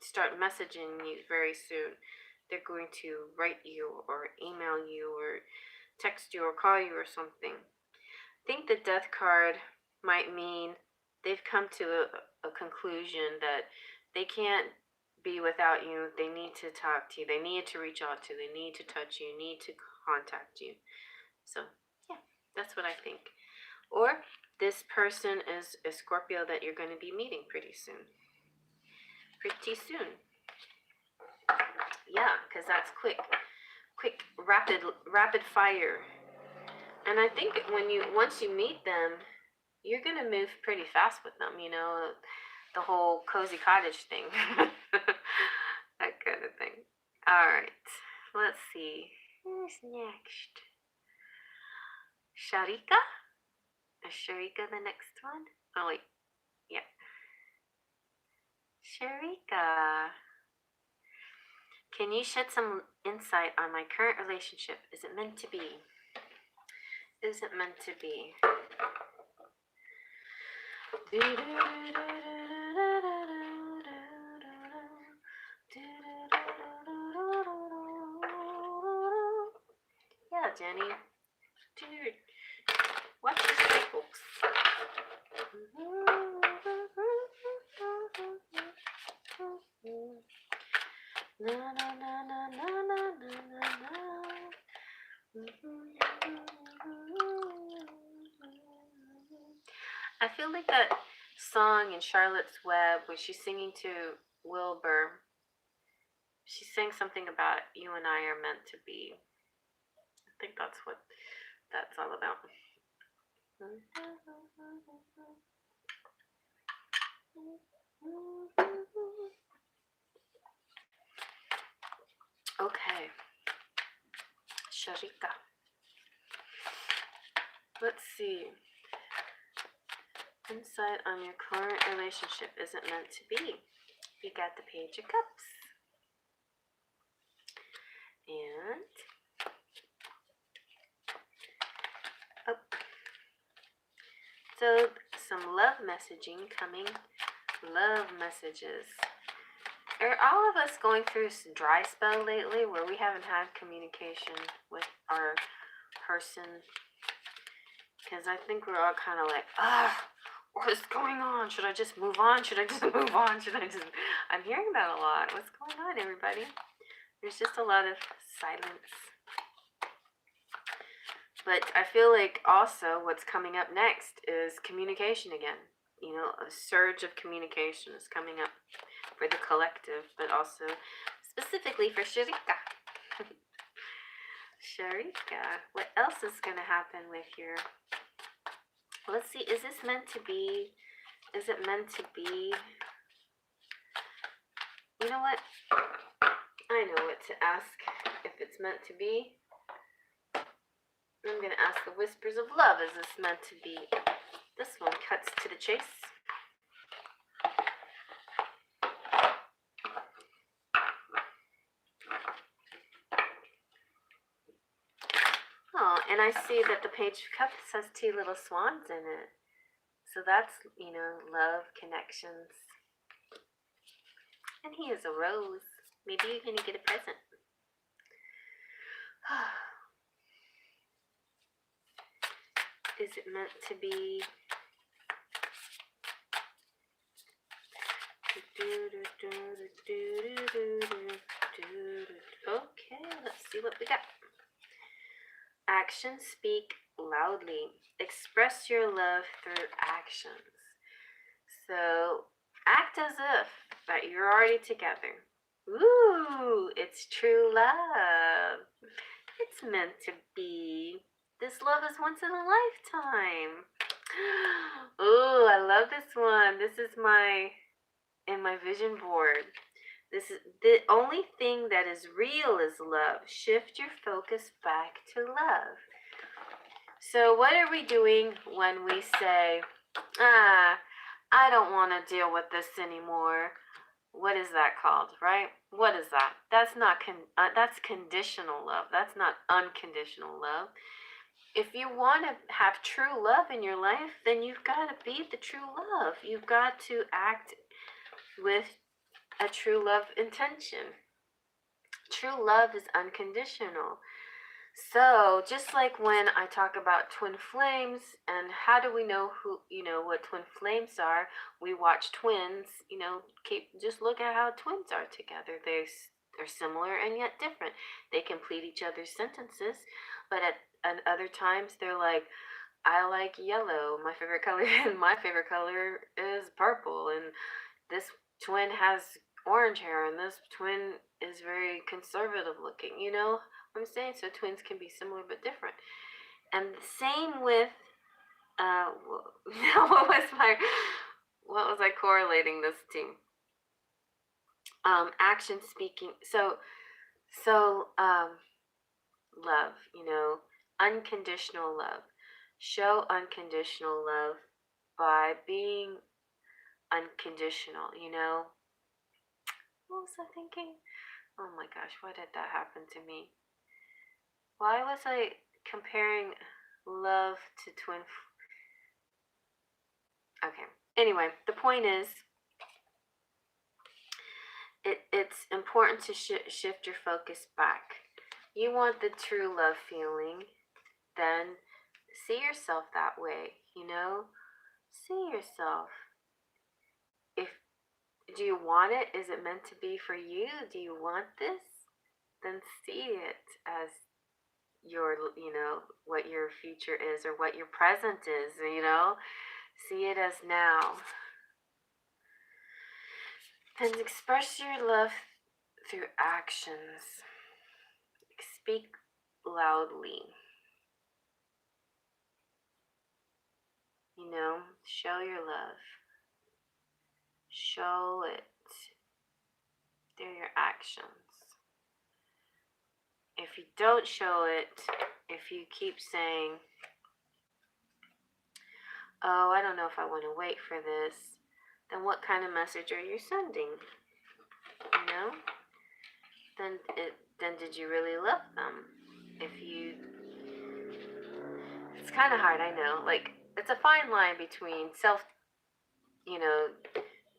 start messaging you very soon. They're going to write you or email you or text you or call you or something. I think the Death card might mean they've come to a conclusion that they can't be without you. They need to talk to you. They need to reach out to you. They need to touch you. Need to contact you. So, yeah, that's what I think. Or this person is a Scorpio that you're going to be meeting pretty soon. Pretty soon. Yeah, because that's quick, rapid fire. And I think once you meet them, you're gonna move pretty fast with them. You know, the whole cozy cottage thing, that kind of thing. All right, let's see. Who's next? Sharika? Is Sharika the next one? Oh wait, yeah. Sharika. Can you shed some insight on my current relationship? Is it meant to be? Is it meant to be? Yeah, Jenny. Dude, watch your staples. I feel like that song in Charlotte's Web where she's singing to Wilbur. She sang something about you and I are meant to be. I think that's what that's all about. Okay, Sharika. Let's see. Insight on your current relationship isn't meant to be. You got the Page of Cups. And up. So some love messaging coming. Love messages. Are all of us going through a dry spell lately where we haven't had communication with our person? Because I think we're all kind of like, what is going on? Should I just move on? Should I just move on? I'm hearing that a lot. What's going on, everybody? There's just a lot of silence. But I feel like also what's coming up next is communication again. You know, a surge of communication is coming up for the collective, but also specifically for Sharika. Sharika, what else is going to happen with your... Let's see, is this meant to be? Is it meant to be? You know what? I know what to ask if it's meant to be. I'm going to ask the Whispers of Love, is this meant to be? This one cuts to the chase. Oh, and I see that the Page of Cups has 2 little swans in it. So that's, you know, love, connections. And he is a rose. Maybe you're going to get a present. Is it meant to be? Okay, let's see what we got. Actions speak loudly. Express your love through actions. So act as if that you're already together. Ooh, it's true love. It's meant to be. This love is once in a lifetime. Ooh, I love this one. This is in my vision board. This is the only thing that is real is love. Shift your focus back to love. So what are we doing when we say, I don't want to deal with this anymore? What is that called, right? What is that? That's not that's conditional love. That's not unconditional love. If you want to have true love in your life, then you've got to be the true love. You've got to act with a true love intention. True love is unconditional. So just like when I talk about twin flames and how do we know what twin flames are? We watch twins, just look at how twins are together. They're similar and yet different. They complete each other's sentences, but at other times they're like, I like yellow, my favorite color, and my favorite color is purple, and this twin has orange hair, and this twin is very conservative looking, you know what I'm saying? So twins can be similar but different. And the same with, what was I correlating this to? Action speaking. So, love, unconditional love. Show unconditional love by being unconditional, What was I thinking? Oh my gosh, why did that happen to me? Why was I comparing love to twin? Okay. Anyway, the point is, it's important to shift your focus back. You want the true love feeling, then see yourself that way, See yourself. Do you want it? Is it meant to be for you? Do you want this? Then see it as your, what your future is or what your present is, See it as now. Then express your love through actions. Speak loudly. Show your love. Show it through your actions. If you don't show it, if you keep saying, oh, I don't know if I want to wait for this, then what kind of message are you sending? You know? Then did you really love them? It's kind of hard, I know. Like, it's a fine line between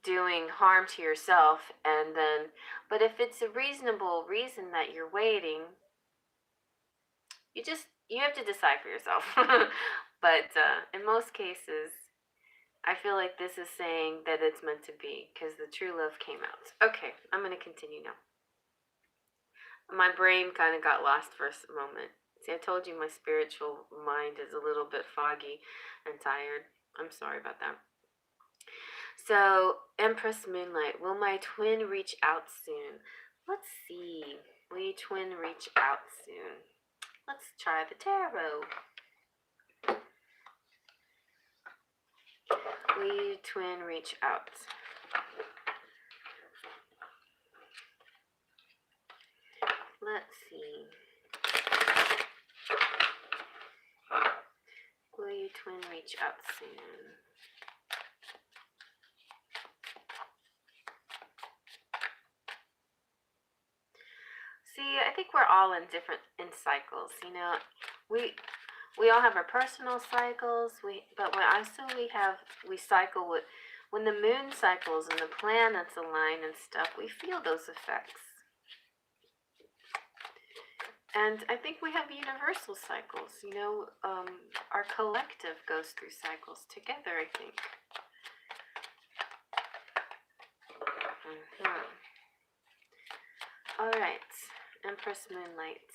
doing harm to yourself but if it's a reasonable reason that you're waiting, you have to decide for yourself. But in most cases, I feel like this is saying that it's meant to be because the true love came out. Okay, I'm going to continue now. My brain kind of got lost for a moment. See, I told you my spiritual mind is a little bit foggy and tired. I'm sorry about that. So, Empress Moonlight, will my twin reach out soon? Let's see. Will your twin reach out soon? Let's try the tarot. Will your twin reach out? Let's see. Will your twin reach out soon? See, I think we're all in cycles. You know, we all have our personal cycles. But we cycle with when the moon cycles and the planets align and stuff. We feel those effects. And I think we have universal cycles. You know, our collective goes through cycles together, I think. All right, Empress Moonlight.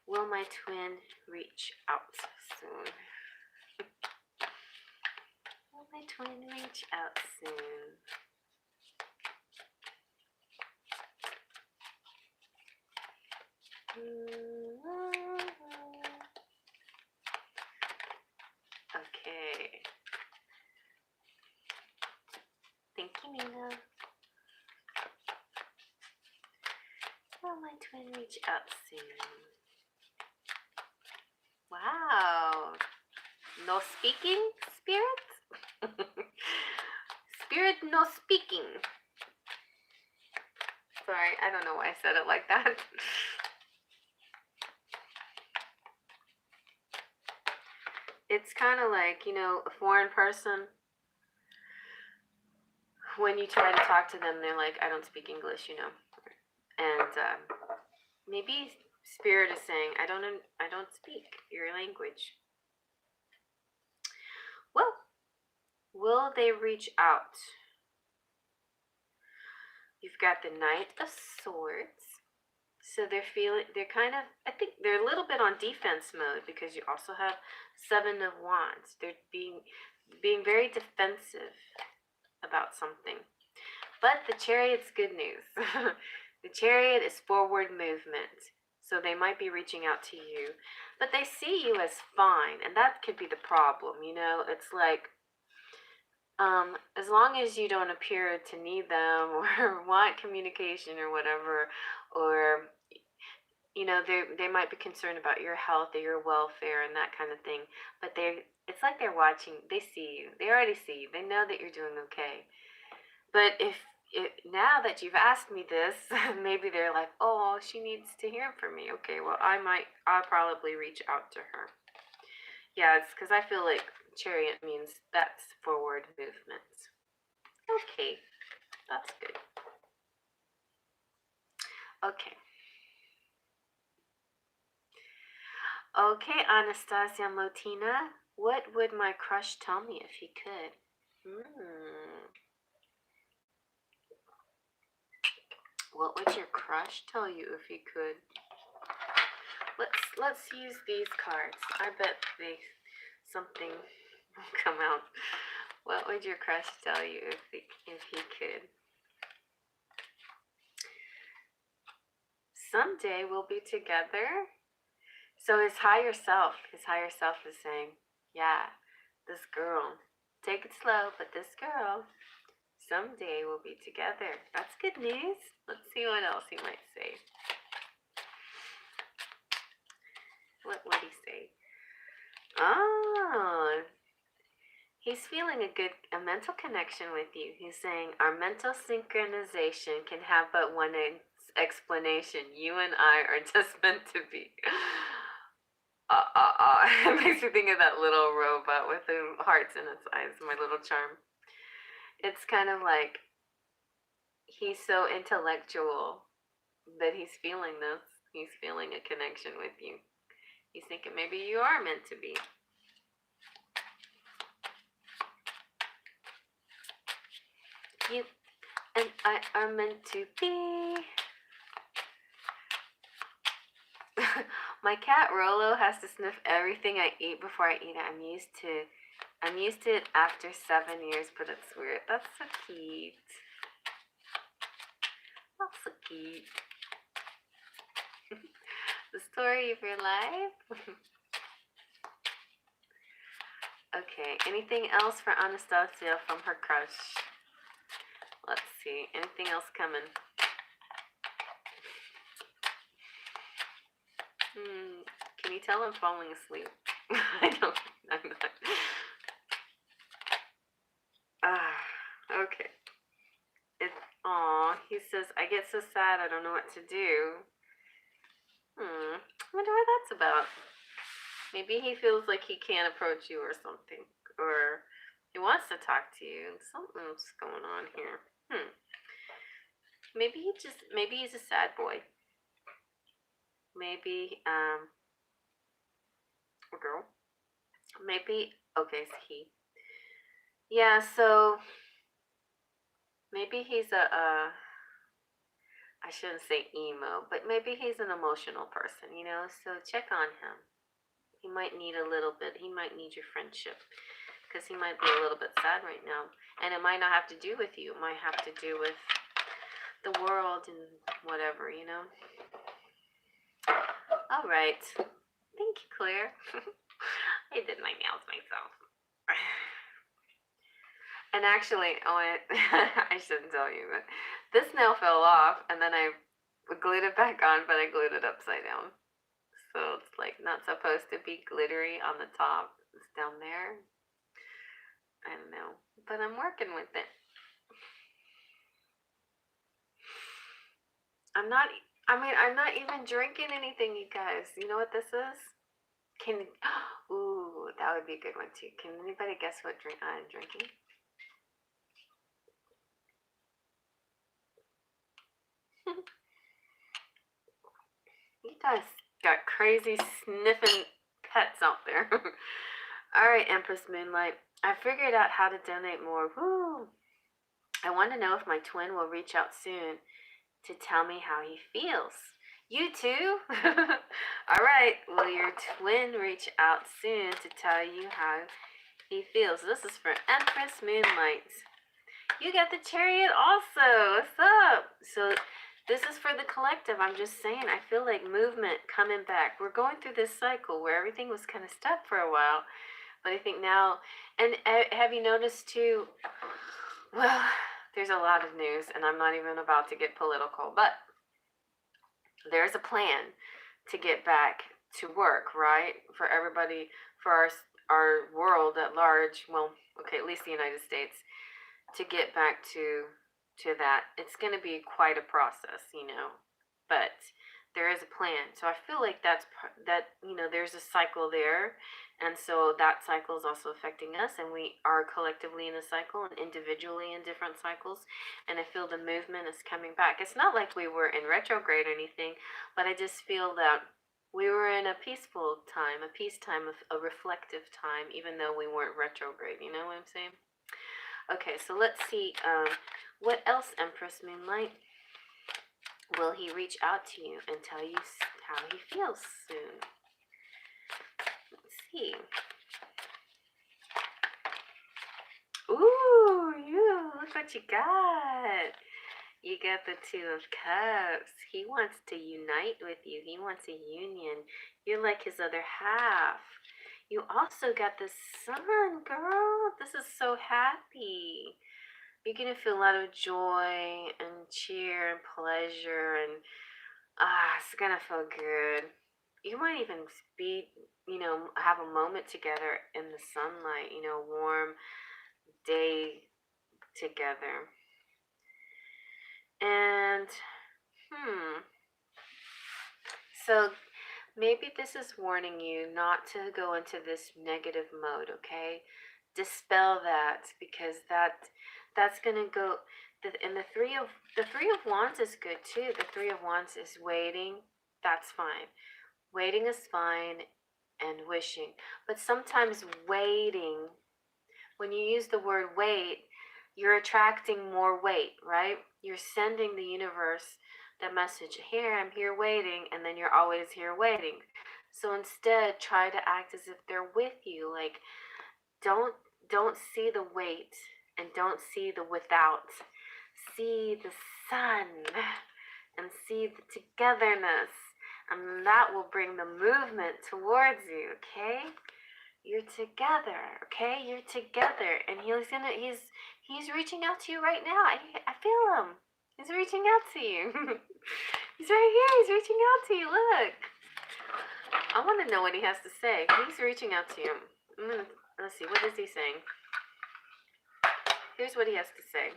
Will my twin reach out soon? Will my twin reach out soon? Okay. Thank you, Nina. Will my twin reach out soon? Wow. No speaking, spirit? Spirit, no speaking. Sorry, I don't know why I said it like that. It's kind of like, you know, a foreign person. When you try to talk to them, they're like, I don't speak English, you know. And maybe Spirit is saying, I don't speak your language. Well, will they reach out? You've got the Knight of Swords. So they're kind of, I think they're a little bit on defense mode because you also have Seven of Wands. They're being very defensive about something. But the Chariot's good news. The Chariot is forward movement. So they might be reaching out to you. But they see you as fine. And that could be the problem, you know? It's like, as long as you don't appear to need them or want communication or whatever, or, you know, they might be concerned about your health or your welfare and that kind of thing. But it's like they're watching. They see you. They already see you. They know that you're doing okay. But now that you've asked me this, maybe they're like, oh, she needs to hear from me. Okay, well, I'll probably reach out to her. Yeah, it's because I feel like Chariot means that's forward movement. Okay, that's good. Okay. Okay, Anastasia Motina, what would my crush tell me if he could? What would your crush tell you if he could? Let's use these cards. I bet something will come out. What would your crush tell you if he could? Someday we'll be together. So his higher self is saying, yeah, this girl, take it slow, but this girl, someday we'll be together. That's good news. Let's see what else he might say. What would he say? Oh, he's feeling a mental connection with you. He's saying our mental synchronization can have but one explanation. You and I are just meant to be. It makes me think of that little robot with the hearts in its eyes, my little charm. It's kind of like he's so intellectual that he's feeling this. He's feeling a connection with you. He's thinking maybe you are meant to be. You and I are meant to be. My cat Rolo has to sniff everything I eat before I eat it. I'm used to it after 7 years, but it's weird. That's so cute. That's so cute. The story of your life. Okay, anything else for Anastasia from her crush? Let's see, anything else coming? Can you tell I'm falling asleep? I'm not. Okay. He says, I get so sad I don't know what to do. I wonder what that's about. Maybe he feels like he can't approach you or something. Or he wants to talk to you. Something's going on here. Maybe he's a sad boy. Maybe, a girl. Maybe, okay, it's he. Yeah, so maybe he's I shouldn't say emo, but maybe he's an emotional person, you know? So check on him. He might need a little bit, he might need your friendship, because he might be a little bit sad right now. And it might not have to do with you. It might have to do with the world and whatever, you know? All right. Thank you, Claire. I did my nails myself. And actually, I shouldn't tell you, but this nail fell off, and then I glued it back on, but I glued it upside down. So it's like not supposed to be glittery on the top. It's down there. I don't know, but I'm working with it. I'm not even drinking anything, you guys. You know what this is? Ooh, that would be a good one too. Can anybody guess what drink I'm drinking? You guys got crazy sniffing pets out there. Alright, Empress Moonlight. I figured out how to donate more. Woo! I want to know if my twin will reach out soon to tell me how he feels. You too? Alright, will your twin reach out soon to tell you how he feels? This is for Empress Moonlight. You got the chariot also. What's up? So this is for the collective. I'm just saying, I feel like movement coming back. We're going through this cycle where everything was kind of stuck for a while. But I think now, and have you noticed too, well, there's a lot of news, and I'm not even about to get political, but there's a plan to get back to work, right? For everybody, for our world at large, well, okay, at least the United States, to get back to that. It's going to be quite a process, you know, but there is a plan. So I feel like that, you know, there's a cycle there, and so that cycle is also affecting us, and we are collectively in a cycle and individually in different cycles, and I feel the movement is coming back. It's not like we were in retrograde or anything, but I just feel that we were in a peaceful time, a peace time, a reflective time, even though we weren't retrograde. You know what I'm saying? Okay, so let's see, what else, Empress Moonlight? Will he reach out to you and tell you how he feels soon? Let's see. Ooh, look what you got. You got the Two of Cups. He wants to unite with you. He wants a union. You're like his other half. You also got the Sun, girl. This is so happy. You're going to feel a lot of joy and cheer and pleasure, and it's going to feel good. You might even be, have a moment together in the sunlight, warm day together. And, so maybe this is warning you not to go into this negative mode, okay? Dispel that, because that's gonna go. And the three of wands is good too. The Three of Wands is waiting. That's fine. Waiting is fine, and wishing. But sometimes waiting, when you use the word wait, you're attracting more weight, right? You're sending the universe the message, here, I'm here waiting, and then you're always here waiting. So instead, try to act as if they're with you. Like, don't see the wait, and don't see the without. See the sun and see the togetherness, and that will bring the movement towards you, okay? You're together, okay? You're together, and he's reaching out to you right now. I feel him. He's reaching out to you. He's right here. He's reaching out to you. Look. I want to know what he has to say. He's reaching out to you. Let's see. What is he saying? Here's what he has to say.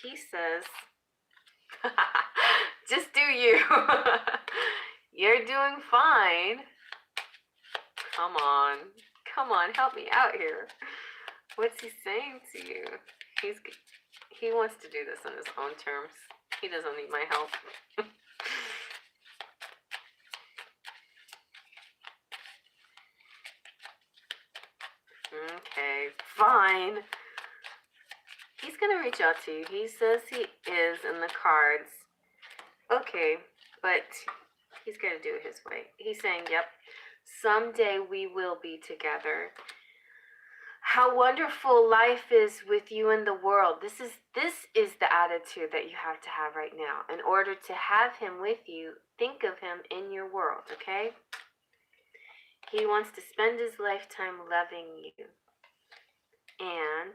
He says, just do you. You're doing fine. Come on. Come on, help me out here. What's he saying to you? He wants to do this on his own terms. He doesn't need my help. Okay, fine. He's gonna reach out to you. He says he is in the cards. Okay, but he's gonna do it his way. He's saying, yep, someday we will be together. How wonderful life is with you in the world. This is the attitude that you have to have right now. In order to have him with you, think of him in your world, okay? He wants to spend his lifetime loving you. And,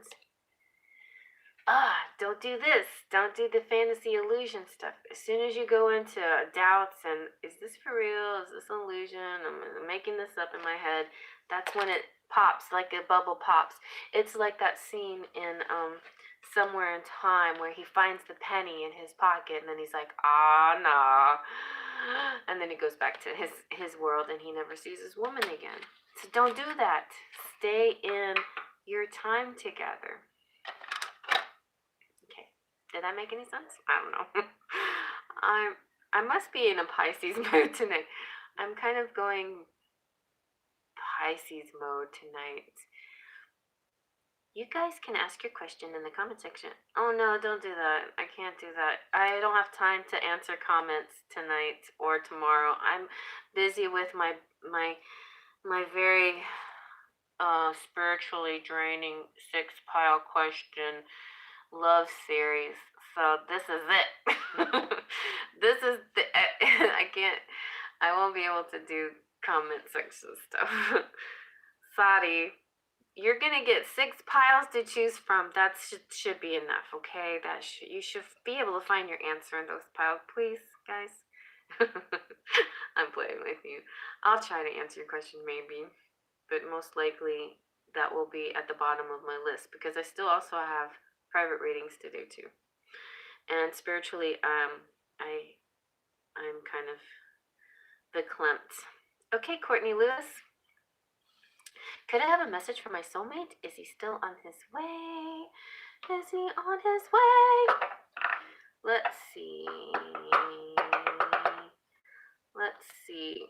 don't do this. Don't do the fantasy illusion stuff. As soon as you go into doubts and, is this for real? Is this an illusion? I'm making this up in my head. That's when it pops, like a bubble pops. It's like that scene in Somewhere in Time where he finds the penny in his pocket, and then he's like, nah. And then he goes back to his world, and he never sees his woman again. So don't do that. Stay in your time together. Okay, did that make any sense? I don't know. I must be in a Pisces mood tonight. I'm kind of going Pisces mode tonight. You guys can ask your question in the comment section. Oh no, don't do that. I can't do that. I don't have time to answer comments tonight or tomorrow. I'm busy with my very spiritually draining 6-pile question love series. So this is it. This is the I won't be able to do comment section stuff. Sorry. You're gonna get 6 piles to choose from. That should be enough, okay? You should be able to find your answer in those piles, please, guys. I'm playing with you. I'll try to answer your question maybe, but most likely that will be at the bottom of my list, because I still also have private readings to do too. And spiritually, I'm kind of verklempt. Okay, Courtney Lewis. Could I have a message for my soulmate? Is he still on his way? Is he on his way? Let's see. Let's see.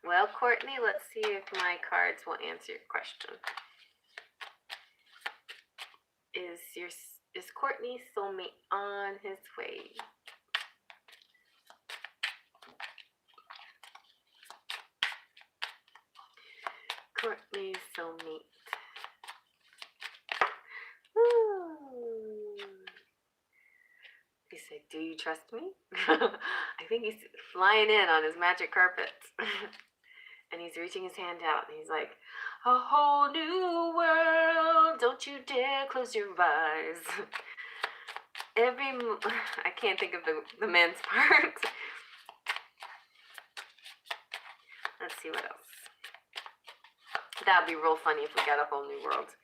Well, Courtney, let's see if my cards will answer your question. Is Courtney's soulmate on his way? Courtney's soulmate. Ooh. He said, do you trust me? I think he's flying in on his magic carpet. And he's reaching his hand out, and he's like, a whole new world, don't you dare close your eyes. I can't think of the man's part. Let's see what else. That'd be real funny if we got a whole new world.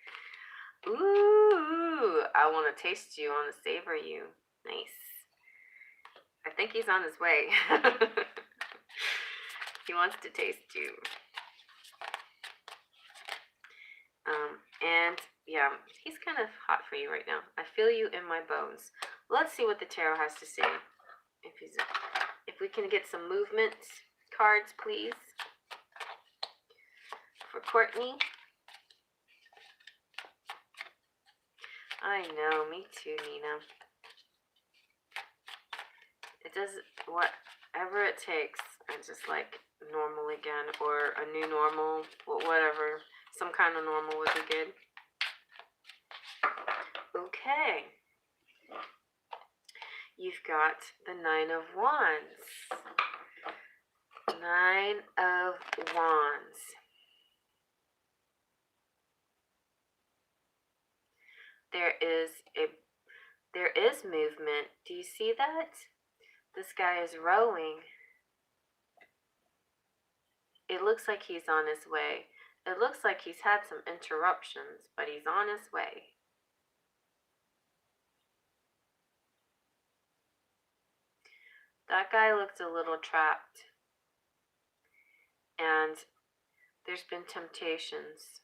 Ooh, I want to taste you, I want to savor you. Nice. I think he's on his way. He wants to taste you. And yeah, he's kind of hot for you right now. I feel you in my bones. Let's see what the tarot has to say. If we can get some movement cards, please, for Courtney. I know, me too, Nina. It does whatever it takes. I just like normal again, or a new normal, whatever. Some kind of normal would be good. Okay. You've got the 9 of Wands. 9 of Wands. There is movement. Do you see that? This guy is rowing. It looks like he's on his way. It looks like he's had some interruptions, but he's on his way. That guy looked a little trapped. And there's been temptations,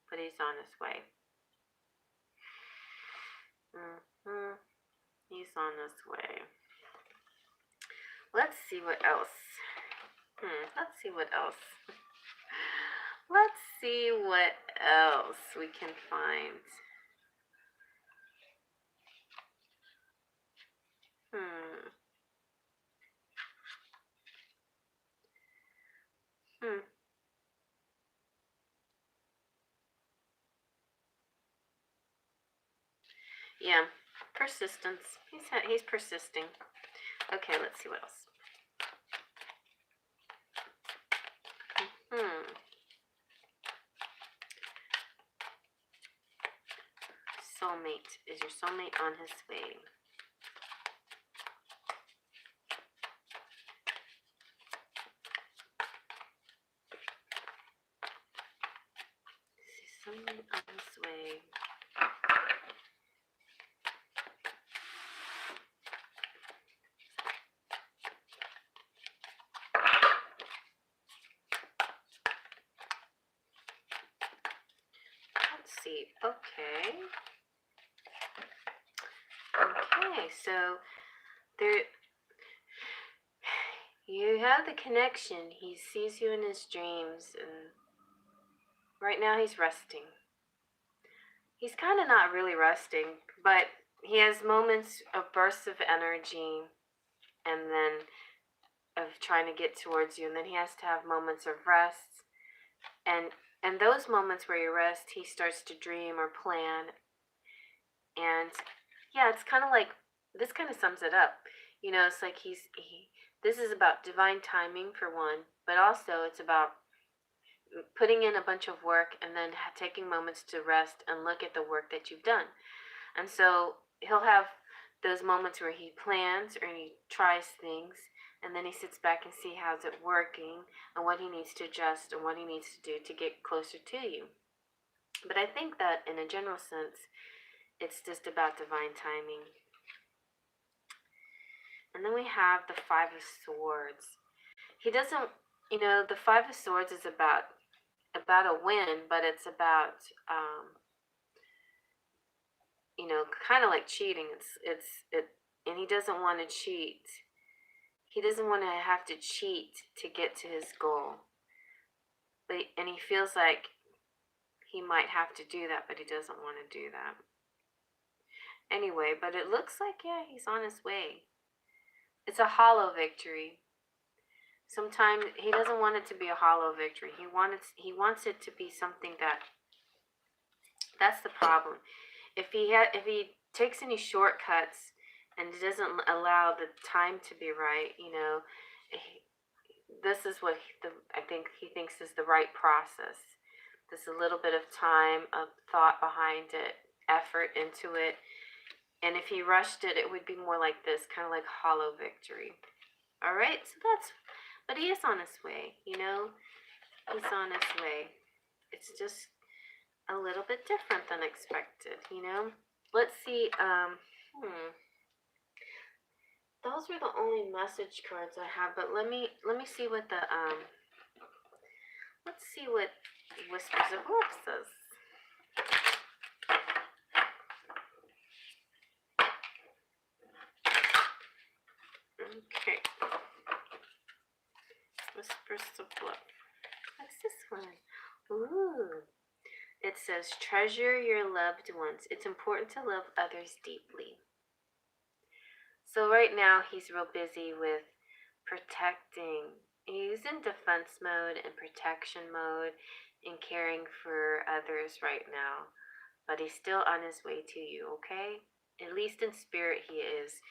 but he's on his way. He's on his way. Let's see what else. Let's see what else. Let's see what else we can find. Yeah, persistence. He's persisting. Okay, let's see what else. Soulmate. Is your soulmate on his way? Is someone on his way? Let's see. Okay. Okay, so there you have the connection. He sees you in his dreams, and right now he's resting. He's kind of not really resting, but he has moments of bursts of energy, and then of trying to get towards you, and then he has to have moments of rest, and those moments where you rest, he starts to dream or plan. And yeah, it's kind of like, this kind of sums it up. You know, it's like this is about divine timing for one, but also it's about putting in a bunch of work and then taking moments to rest and look at the work that you've done. And so he'll have those moments where he plans or he tries things, and then he sits back and see how's it working and what he needs to adjust and what he needs to do to get closer to you. But I think that in a general sense, it's just about divine timing. And then we have the 5 of Swords. He doesn't, you know, the 5 of Swords is about a win, but it's about, you know, kind of like cheating. And he doesn't want to cheat. He doesn't want to have to cheat to get to his goal. And he feels like he might have to do that, but he doesn't want to do that. Anyway, but it looks like, yeah, he's on his way. It's a hollow victory. Sometimes he doesn't want it to be a hollow victory. He wants it to be something that's the problem. If he takes any shortcuts and doesn't allow the time to be right, you know, this is what I think he thinks is the right process. There's a little bit of time, of thought behind it, effort into it. And if he rushed it, it would be more like this, kind of like hollow victory. All right, so but he is on his way, you know? He's on his way. It's just a little bit different than expected, you know? Let's see, those were the only message cards I have, but let me see what the, let's see what Whispers of Love says. Okay. Whispers of Love. What's this one? Ooh. It says, treasure your loved ones. It's important to love others deeply. So right now he's real busy with protecting. He's in defense mode and protection mode and caring for others right now. But he's still on his way to you, okay? At least in spirit he is.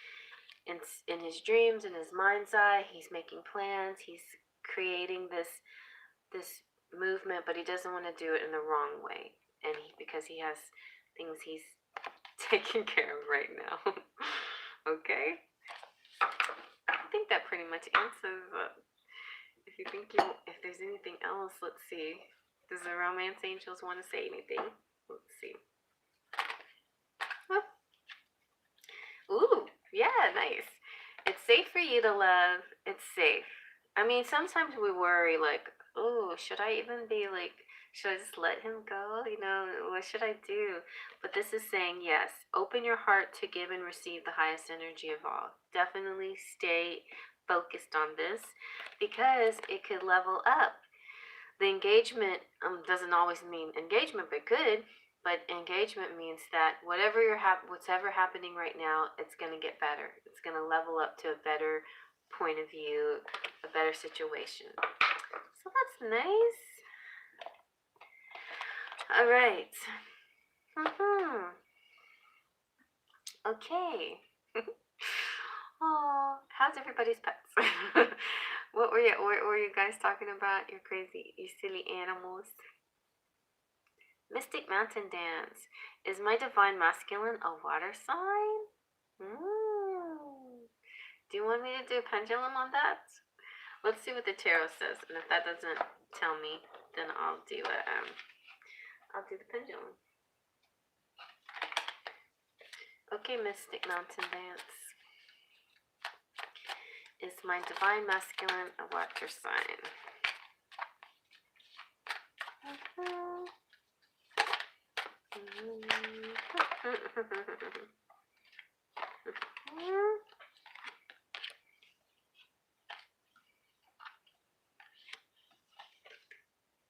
In his dreams, in his mind's eye, he's making plans. He's creating this movement, but he doesn't want to do it in the wrong way. And because he has things he's taking care of right now. Okay? I think that pretty much answers if there's anything else, let's see. Does the romance angels want to say anything? Let's see. Oh. Ooh, yeah, nice. It's safe for you to love. It's safe. I mean, sometimes we worry, like, oh, should I even be like, should I just let him go? You know, what should I do? But this is saying, yes, open your heart to give and receive the highest energy of all. Definitely stay focused on this because it could level up. The engagement doesn't always mean engagement, but could. But engagement means that what's ever happening right now, it's going to get better. It's going to level up to a better point of view, a better situation. So that's nice. All right. Okay. Oh, how's everybody's pets? What were you guys talking about? You silly animals. Mystic Mountain Dance. Is my divine masculine a water sign? Do you want me to do a pendulum on that? Let's see what the tarot says, and if that doesn't tell me, then I'll do the pendulum. Okay, Mystic Mountain Dance. Is my divine masculine a water sign?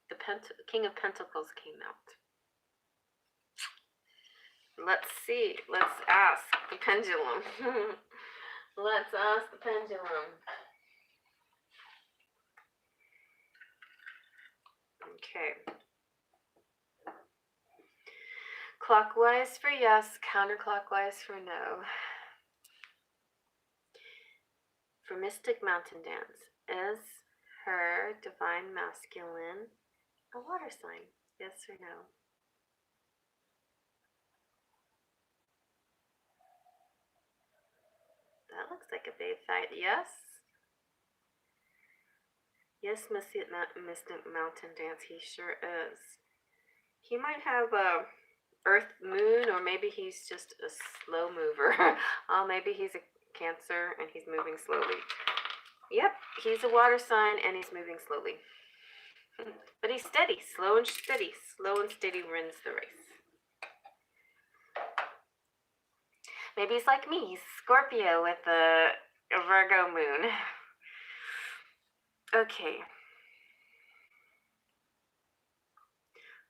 The King of Pentacles came out. Let's see. Let's ask the pendulum. Let's ask the pendulum. Okay. Clockwise for yes, counterclockwise for no. For Mystic Mountain Dance, is her divine masculine a water sign? Yes or no? That looks like a big fight. Yes. Yes, Mystic Mountain Dance, he sure is. He might have a Earth Moon, or maybe he's just a slow mover. Oh, maybe he's a Cancer and he's moving slowly. Yep, he's a water sign and he's moving slowly. But he's steady, slow and steady. Slow and steady wins the race. Maybe he's like me, he's Scorpio with a Virgo moon. Okay.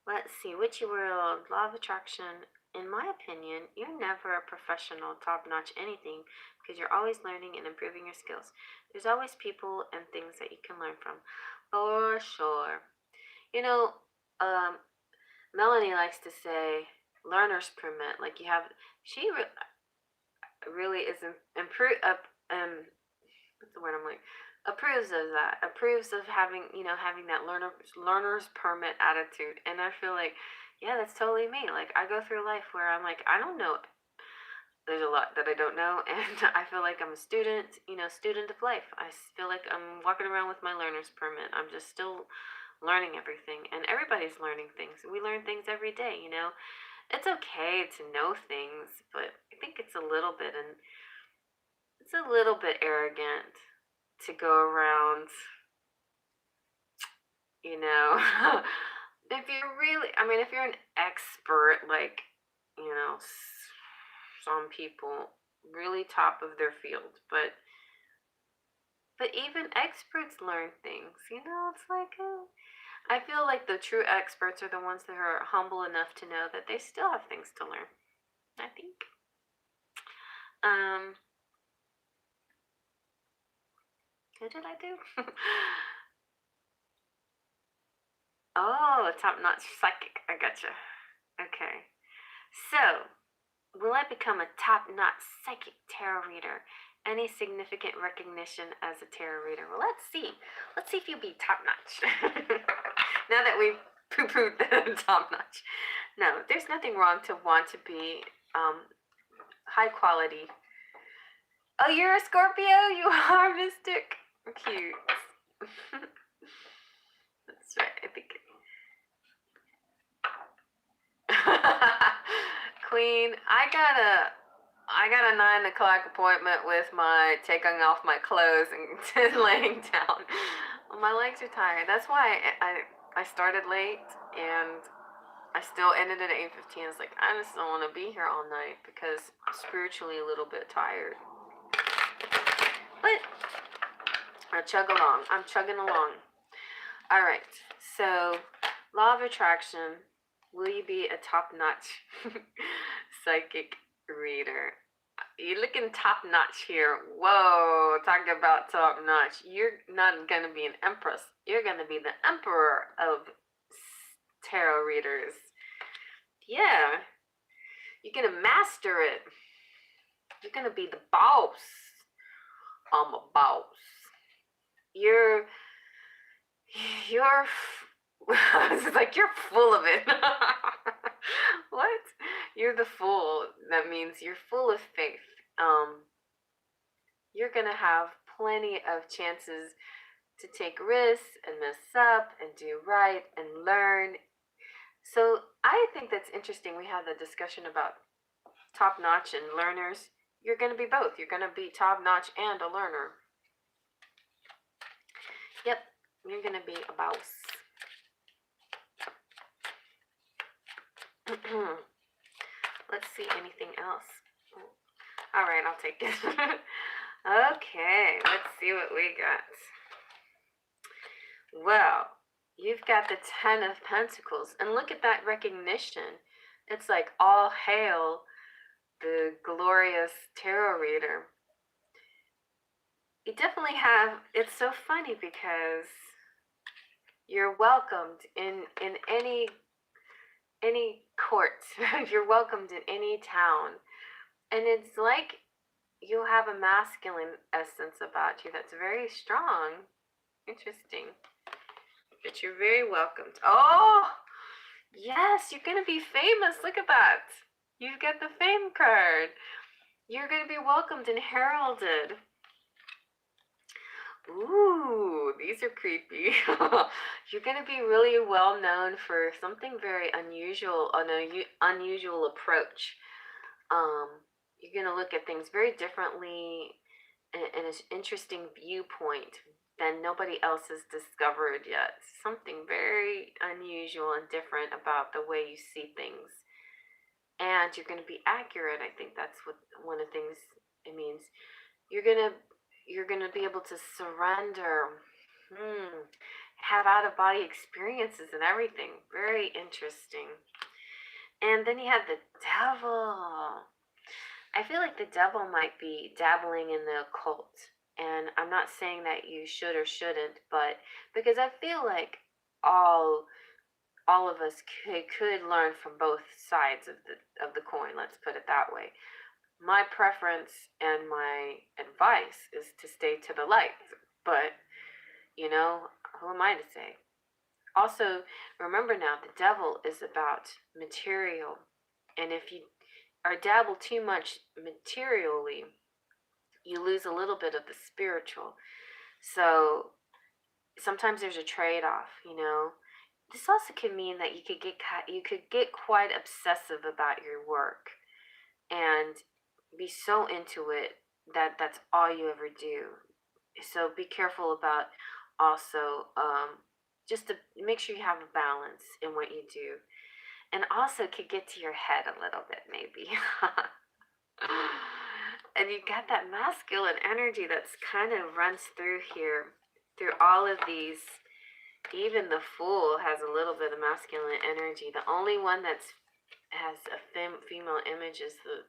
Let's see, witchy world, law of attraction. In my opinion, you're never a professional, top-notch anything because you're always learning and improving your skills. There's always people and things that you can learn from. For sure. You know, Melanie likes to say learner's permit. Like you have, she really is what's the word I'm like? approves of that, approves of having, having that learner's permit attitude. And I feel like, yeah, that's totally me. Like, I go through life where I'm like, I don't know. There's a lot that I don't know, and I feel like I'm a student, student of life. I feel like I'm walking around with my learner's permit. I'm just still learning everything, and everybody's learning things. We learn things every day. It's okay to know things, but I think it's a little bit arrogant to go around, you know, if you're an expert, like, some people really top of their field, but even experts learn things, it's like, I feel like the true experts are the ones that are humble enough to know that they still have things to learn, I think. What did I do? Oh, top-notch psychic. I gotcha. Okay. So, will I become a top-notch psychic tarot reader? Any significant recognition as a tarot reader? Well, let's see. Let's see if you'll be top-notch. Now that we've poo-pooed the top-notch. No, there's nothing wrong to want to be high quality. Oh, you're a Scorpio? You are mystic. Cute. That's right. I think. Queen, I got a 9 o'clock appointment with my taking off my clothes and laying down. My legs are tired. That's why I started late, and I still ended at 8:15. It's like, I just don't want to be here all night because I'm spiritually a little bit tired. But I chug along. I'm chugging along. All right. So, law of attraction. Will you be a top-notch psychic reader? You're looking top-notch here. Whoa, talking about top-notch. You're not going to be an empress. You're going to be the emperor of tarot readers. Yeah. You're going to master it. You're going to be the boss. I'm a boss. You're it's like you're full of it. What? You're the fool. That means you're full of faith. You're gonna have plenty of chances to take risks and mess up and do right and learn. So I think that's interesting. We had the discussion about top-notch and learners. You're gonna be both. You're gonna be top-notch and a learner. Yep, you're gonna be a boss. Let's see, anything else? All right, I'll take it. Okay, let's see what we got. Well, you've got the 10 of Pentacles, and look at that recognition. It's like, all hail the glorious tarot reader. You definitely have, it's so funny because you're welcomed in any court. You're welcomed in any town. And it's like you have a masculine essence about you that's very strong. Interesting. But you're very welcomed. Oh, yes, you're going to be famous. Look at that. You've got the fame card. You're going to be welcomed and heralded. Ooh, these are creepy. You're going to be really well known for something very unusual, an unusual approach. You're going to look at things very differently in an interesting viewpoint than nobody else has discovered yet. Something very unusual and different about the way you see things. And you're going to be accurate. I think that's what one of the things it means. You're going to be able to surrender, have out-of-body experiences and everything. Very interesting. And then you have the devil. I feel like the devil might be dabbling in the occult. And I'm not saying that you should or shouldn't, but because I feel like all of us could learn from both sides of the coin, let's put it that way. My preference and my advice is to stay to the light. But, you know, who am I to say? Also, remember now, the devil is about material. And if you are dabble too much materially, you lose a little bit of the spiritual. So sometimes there's a trade-off, you know. This also could mean that you could get quite obsessive about your work and be so into it that that's all you ever do. So be careful about also just to make sure you have a balance in what you do, and also could get to your head a little bit maybe. And you got that masculine energy that's kind of runs through here, through all of these. Even the Fool has a little bit of masculine energy. The only one that's has a female image is the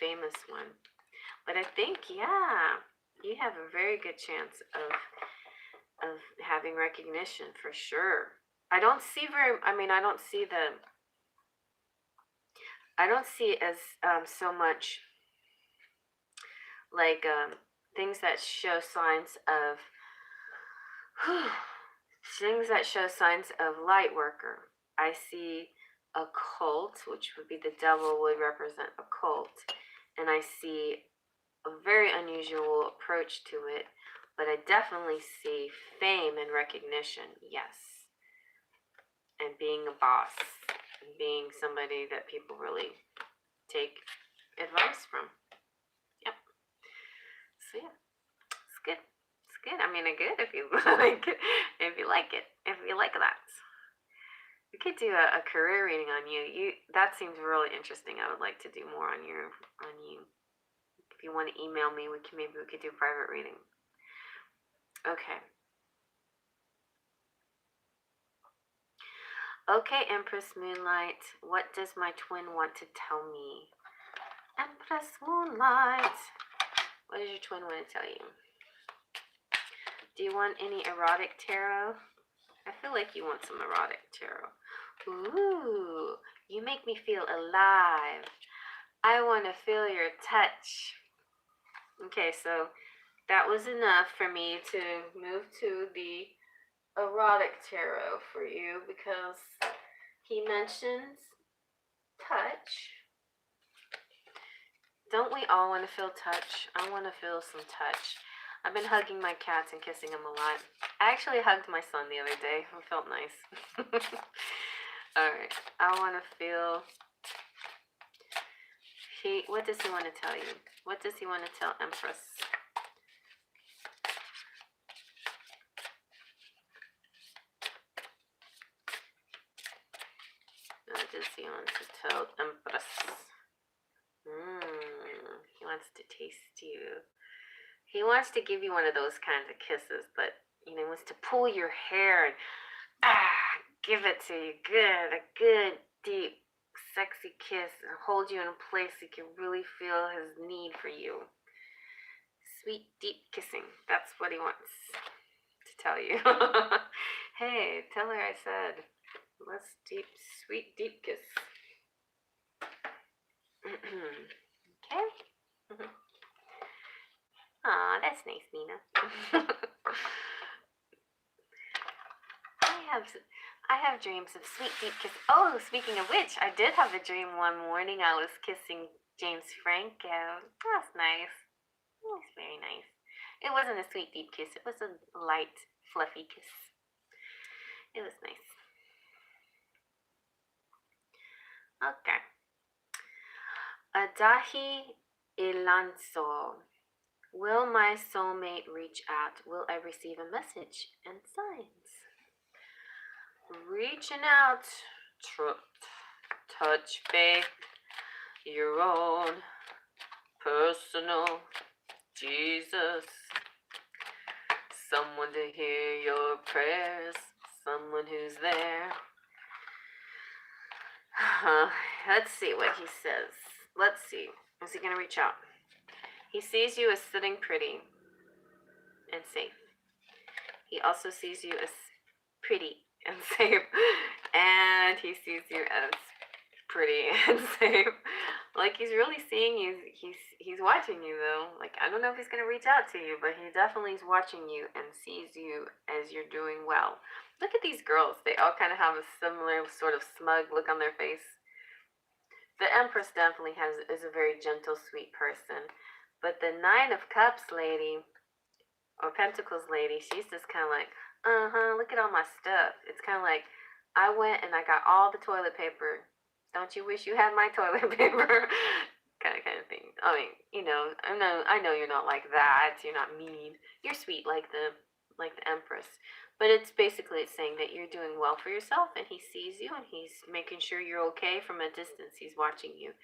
famous one. But I think, yeah, you have a very good chance of having recognition for sure. I don't see it as so much like things that show signs of light worker. I see a cult, which would be the devil would represent a cult, and I see a very unusual approach to it, but I definitely see fame and recognition, yes, and being a boss, and being somebody that people really take advice from. Yep. So yeah, it's good. It's good. I mean, good if you like it. If you like it. If you like that. We could do a career reading on you. That seems really interesting. I would like to do more on you. If you want to email me, we could do a private reading. Okay. Okay, Empress Moonlight. What does my twin want to tell me? Empress Moonlight. What does your twin want to tell you? Do you want any erotic tarot? I feel like you want some erotic tarot. Ooh, you make me feel alive. I want to feel your touch. Okay, so that was enough for me to move to the erotic tarot for you, because he mentions touch. Don't we all want to feel touch? I want to feel some touch. I've been hugging my cats and kissing them a lot. I actually hugged my son the other day. It felt nice. Alright, I want to feel... What does he want to tell you? What does he want to tell Empress? What does he want to tell Empress? He wants to taste you. He wants to give you one of those kinds of kisses, but he wants to pull your hair and give it to you good, a good, deep, sexy kiss, and hold you in a place you can really feel his need for you. Sweet, deep kissing. That's what he wants to tell you. Hey, tell her I said, let's sweet, deep kiss. Okay. Aw, that's nice, Nina. I have dreams of sweet, deep kiss. Oh, speaking of which, I did have a dream one morning. I was kissing James Franco. That's nice. That's very nice. It wasn't a sweet, deep kiss. It was a light, fluffy kiss. It was nice. Okay. Adahi Ilanso. Will my soulmate reach out? Will I receive a message and signs? Reaching out, touch faith, your own personal Jesus. Someone to hear your prayers, someone who's there. Let's see what he says. Let's see. Is he going to reach out? He sees you as sitting pretty and safe. He also sees you as pretty and safe. And he sees you as pretty and safe. Like he's really seeing you. He's watching you though. Like I don't know if he's gonna reach out to you, but he definitely is watching you and sees you as you're doing well. Look at these girls. They all kind of have a similar sort of smug look on their face. The Empress definitely is a very gentle, sweet person, but the Nine of Cups lady or Pentacles lady, she's just kind of like, look at all my stuff. It's kind of like I went and I got all the toilet paper. Don't you wish you had my toilet paper? kind of thing. I mean, I know you're not like that. You're not mean. You're sweet like the Empress. But it's basically saying that you're doing well for yourself, and he sees you, and he's making sure you're okay from a distance. He's watching you,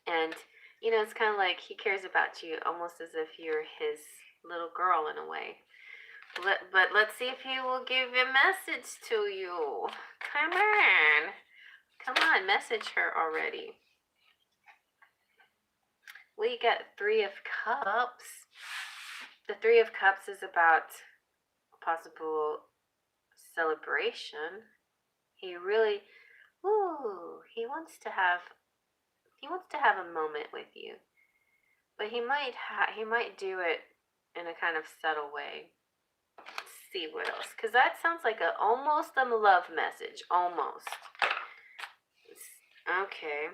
and it's kind of like he cares about you, almost as if you're his little girl in a way. But let's see if he will give a message to you. Come on, message her already. We got Three of Cups. The Three of Cups is about possible celebration. He really, he wants to have a moment with you, but he might do it in a kind of subtle way. Let's see what else, because that sounds like almost a love message, almost. Okay.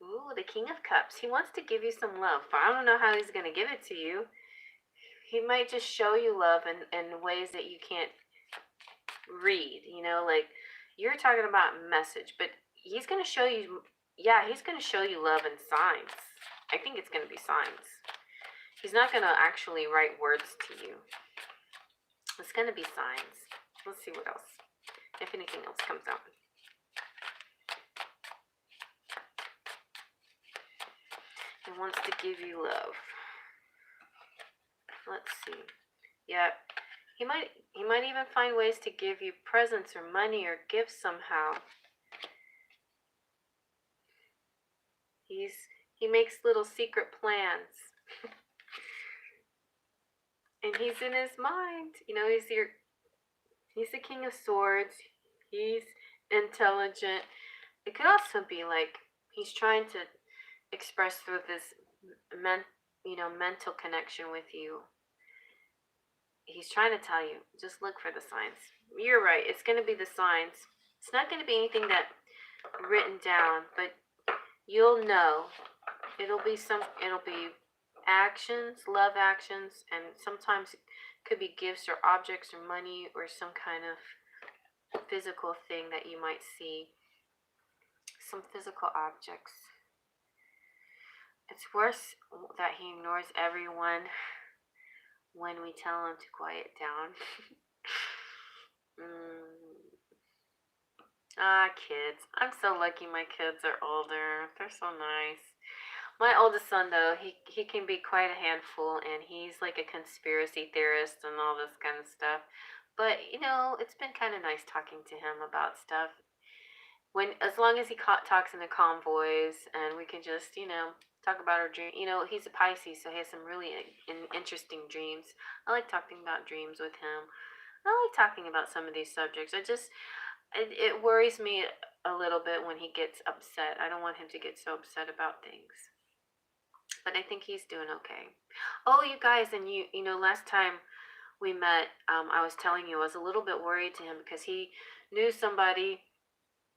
Ooh, the King of Cups. He wants to give you some love, but I don't know how he's gonna give it to you. He might just show you love in ways that you can't read, like you're talking about message, but he's going to show you, he's going to show you love in signs. I think it's going to be signs. He's not going to actually write words to you. It's going to be signs. Let's see what else, if anything else comes out. He wants to give you love. Let's see. Yep. He might even find ways to give you presents or money or gifts somehow. He makes little secret plans. And he's in his mind. He's the King of Swords. He's intelligent. It could also be like he's trying to express through this mental connection with you. He's trying to tell you, just look for the signs. You're right. It's going to be the signs. It's not going to be anything that written down, but you'll know. It'll be actions, love actions, and sometimes it could be gifts or objects or money or some kind of physical thing that you might see. Some physical objects. It's worse that he ignores everyone when we tell him to quiet down. Kids. I'm so lucky my kids are older. They're so nice. My oldest son, though, he can be quite a handful, and he's like a conspiracy theorist and all this kind of stuff. But, it's been kind of nice talking to him about stuff. As long as he talks in a calm voice, and we can just, talk about our dream. He's a Pisces, so he has some really interesting dreams. I like talking about dreams with him. I like talking about some of these subjects. It worries me a little bit when he gets upset. I don't want him to get so upset about things. But I think he's doing okay. Oh, you guys, and last time we met, I was telling you I was a little bit worried to him because he knew somebody.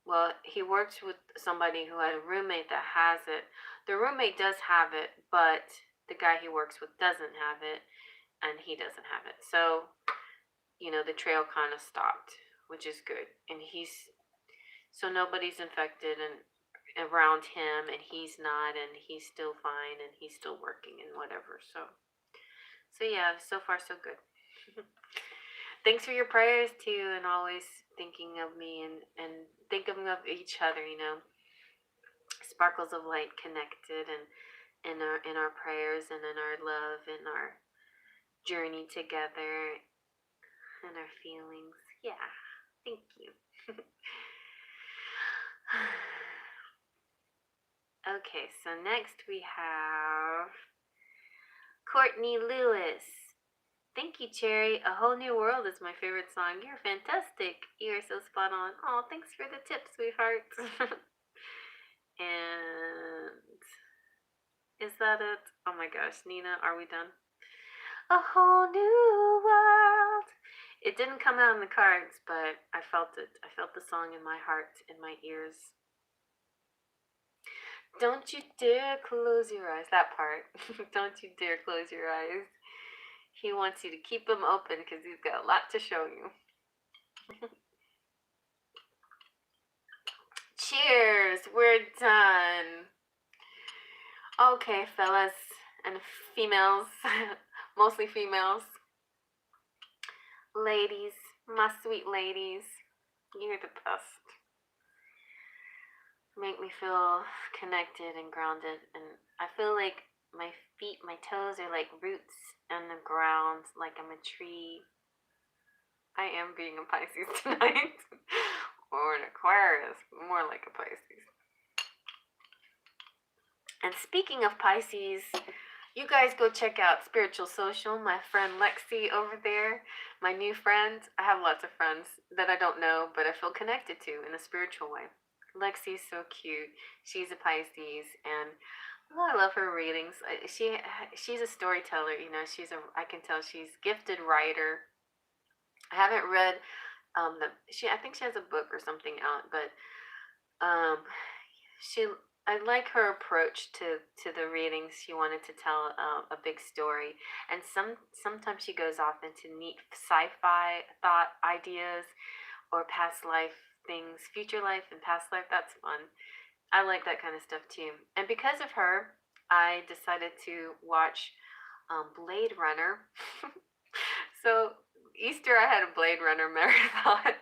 Well, he works with somebody who had a roommate that has it. The roommate does have it, but the guy he works with doesn't have it, and he doesn't have it. So, the trail kind of stopped, which is good. And so nobody's infected and around him, and he's not, and he's still fine, and he's still working and whatever. So yeah, so far so good. Thanks for your prayers too, and always thinking of me and thinking of each other. Sparkles of light connected, and in our prayers and in our love and our journey together and our feelings. Yeah, thank you. Okay, so next we have Courtney Lewis. Thank you, Cherry. A Whole New World is my favorite song. You're fantastic. You are so spot on. Oh, thanks for the tip, sweetheart. And is that it? Oh my gosh, Nina, are we done? A whole new world. It didn't come out in the cards, but I felt it. I felt the song in my heart, in my ears. Don't you dare close your eyes. That part. Don't you dare close your eyes. He wants you to keep them open because he's got a lot to show you. Cheers. We're done. Okay, fellas and females. Mostly females. Ladies. My sweet ladies. You're the best. Make me feel connected and grounded, and I feel like my feet, my toes are like roots in the ground, like I'm a tree. I am being a Pisces tonight. Or an Aquarius, more like a Pisces. And speaking of Pisces, you guys go check out Spiritual Social, my friend Lexi over there, my new friend. I have lots of friends that I don't know, but I feel connected to in a spiritual way. Lexi's so cute. She's a Pisces, and I love her readings. She's a storyteller. You know, I can tell she's a gifted writer. I haven't read I think she has a book or something out, but she I like her approach to the readings. She wanted to tell a big story, and sometimes she goes off into neat sci-fi thought ideas or past life things, future life and past life. That's fun. I like that kind of stuff too. And because of her, I decided to watch Blade Runner. So Easter, I had a Blade Runner marathon.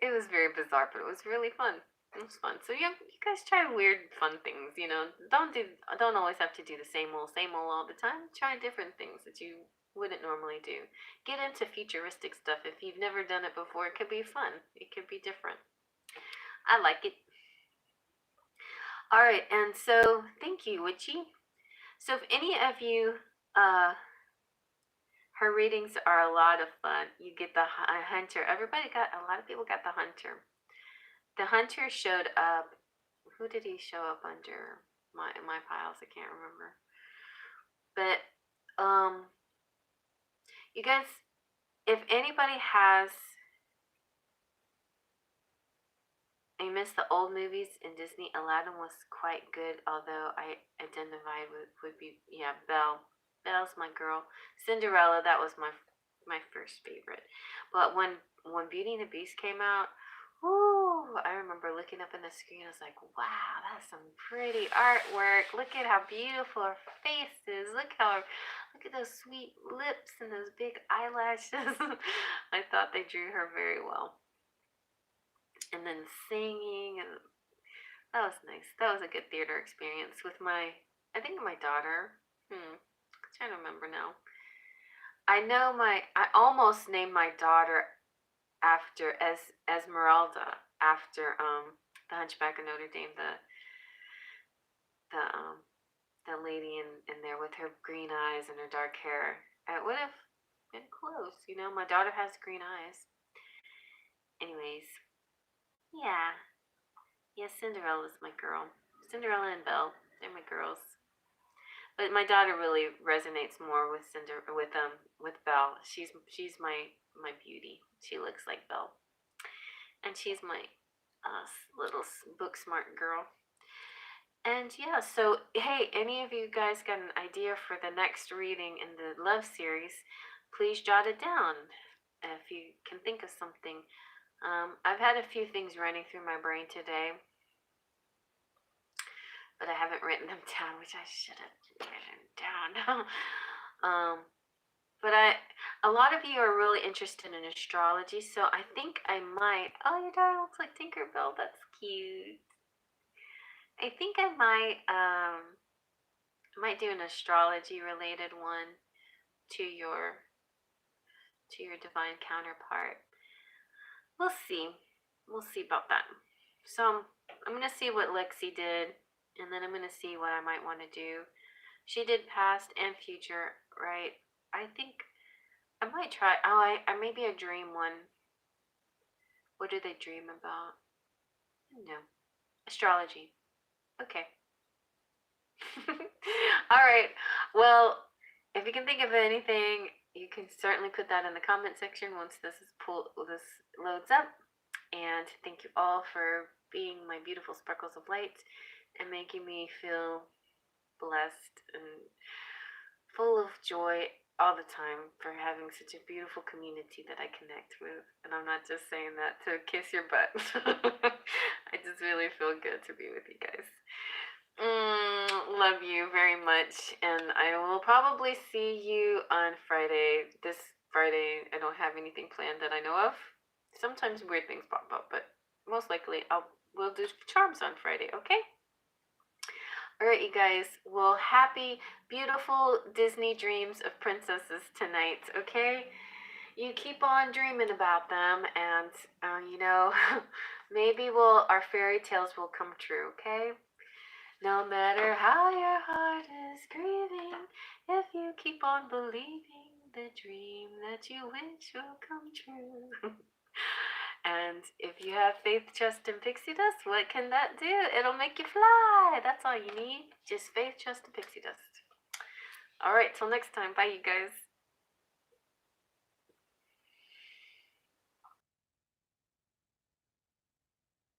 It was very bizarre, but it was really fun. It was fun. So yeah, you guys try weird, fun things. You know, don't always have to do the same old all the time. Try different things that you wouldn't normally do. Get into futuristic stuff. If you've never done it before, it could be fun. It could be different. I like it. All right, and so thank you, Witchy. So if any of you, her readings are a lot of fun. You get the hunter. A lot of people got the hunter. The hunter showed up. Who did he show up under? My piles. I can't remember. But you guys, if anybody has, I missed the old movies in Disney. Aladdin was quite good, although I identified would be Belle. Belle's my girl. Cinderella, that was my first favorite. But when Beauty and the Beast came out, whoo, I remember looking up in the screen. I was like, wow, that's some pretty artwork. Look at how beautiful her face is. Look at those sweet lips and those big eyelashes. I thought they drew her very well. And then singing, and that was nice. That was a good theater experience with my daughter. I'm trying to remember now. I almost named my daughter after Esmeralda, after the Hunchback of Notre Dame, the lady in there with her green eyes and her dark hair. It would have been close, you know. My daughter has green eyes. Anyways, yeah. Yeah, Cinderella's my girl. Cinderella and Belle, they're my girls. But my daughter really resonates more with with Belle. She's my beauty. She looks like Belle, and she's my little book smart girl. And yeah, so hey, any of you guys got an idea for the next reading in the love series? Please jot it down if you can think of something. I've had a few things running through my brain today, but I haven't written them down, which I should have written down. But a lot of you are really interested in astrology, so I think I might. Oh, your daughter looks like Tinkerbell. That's cute. I think I might do an astrology related one to your divine counterpart. We'll see. We'll see about that. So I'm gonna see what Lexi did, and then I'm gonna see what I might want to do. She did past and future, right? I think I might try. Oh, I maybe a dream one. What do they dream about? No, astrology. Okay. All right. Well, if you can think of anything, you can certainly put that in the comment section once this loads up. And thank you all for being my beautiful sparkles of light and making me feel blessed and full of joy all the time for having such a beautiful community that I connect with. And I'm not just saying that to kiss your butt. I just really feel good to be with you guys. Love you very much. And I will probably see you on Friday. This Friday, I don't have anything planned that I know of. Sometimes weird things pop up, but most likely we'll do charms on Friday, okay? All right, you guys. Well, happy, beautiful Disney dreams of princesses tonight, okay? You keep on dreaming about them, and maybe our fairy tales will come true, okay? No matter how your heart is grieving, if you keep on believing the dream that you wish will come true. And if you have faith, trust, and pixie dust, what can that do? It'll make you fly. That's all you need. Just faith, trust, and pixie dust. All right, till next time. Bye, you guys.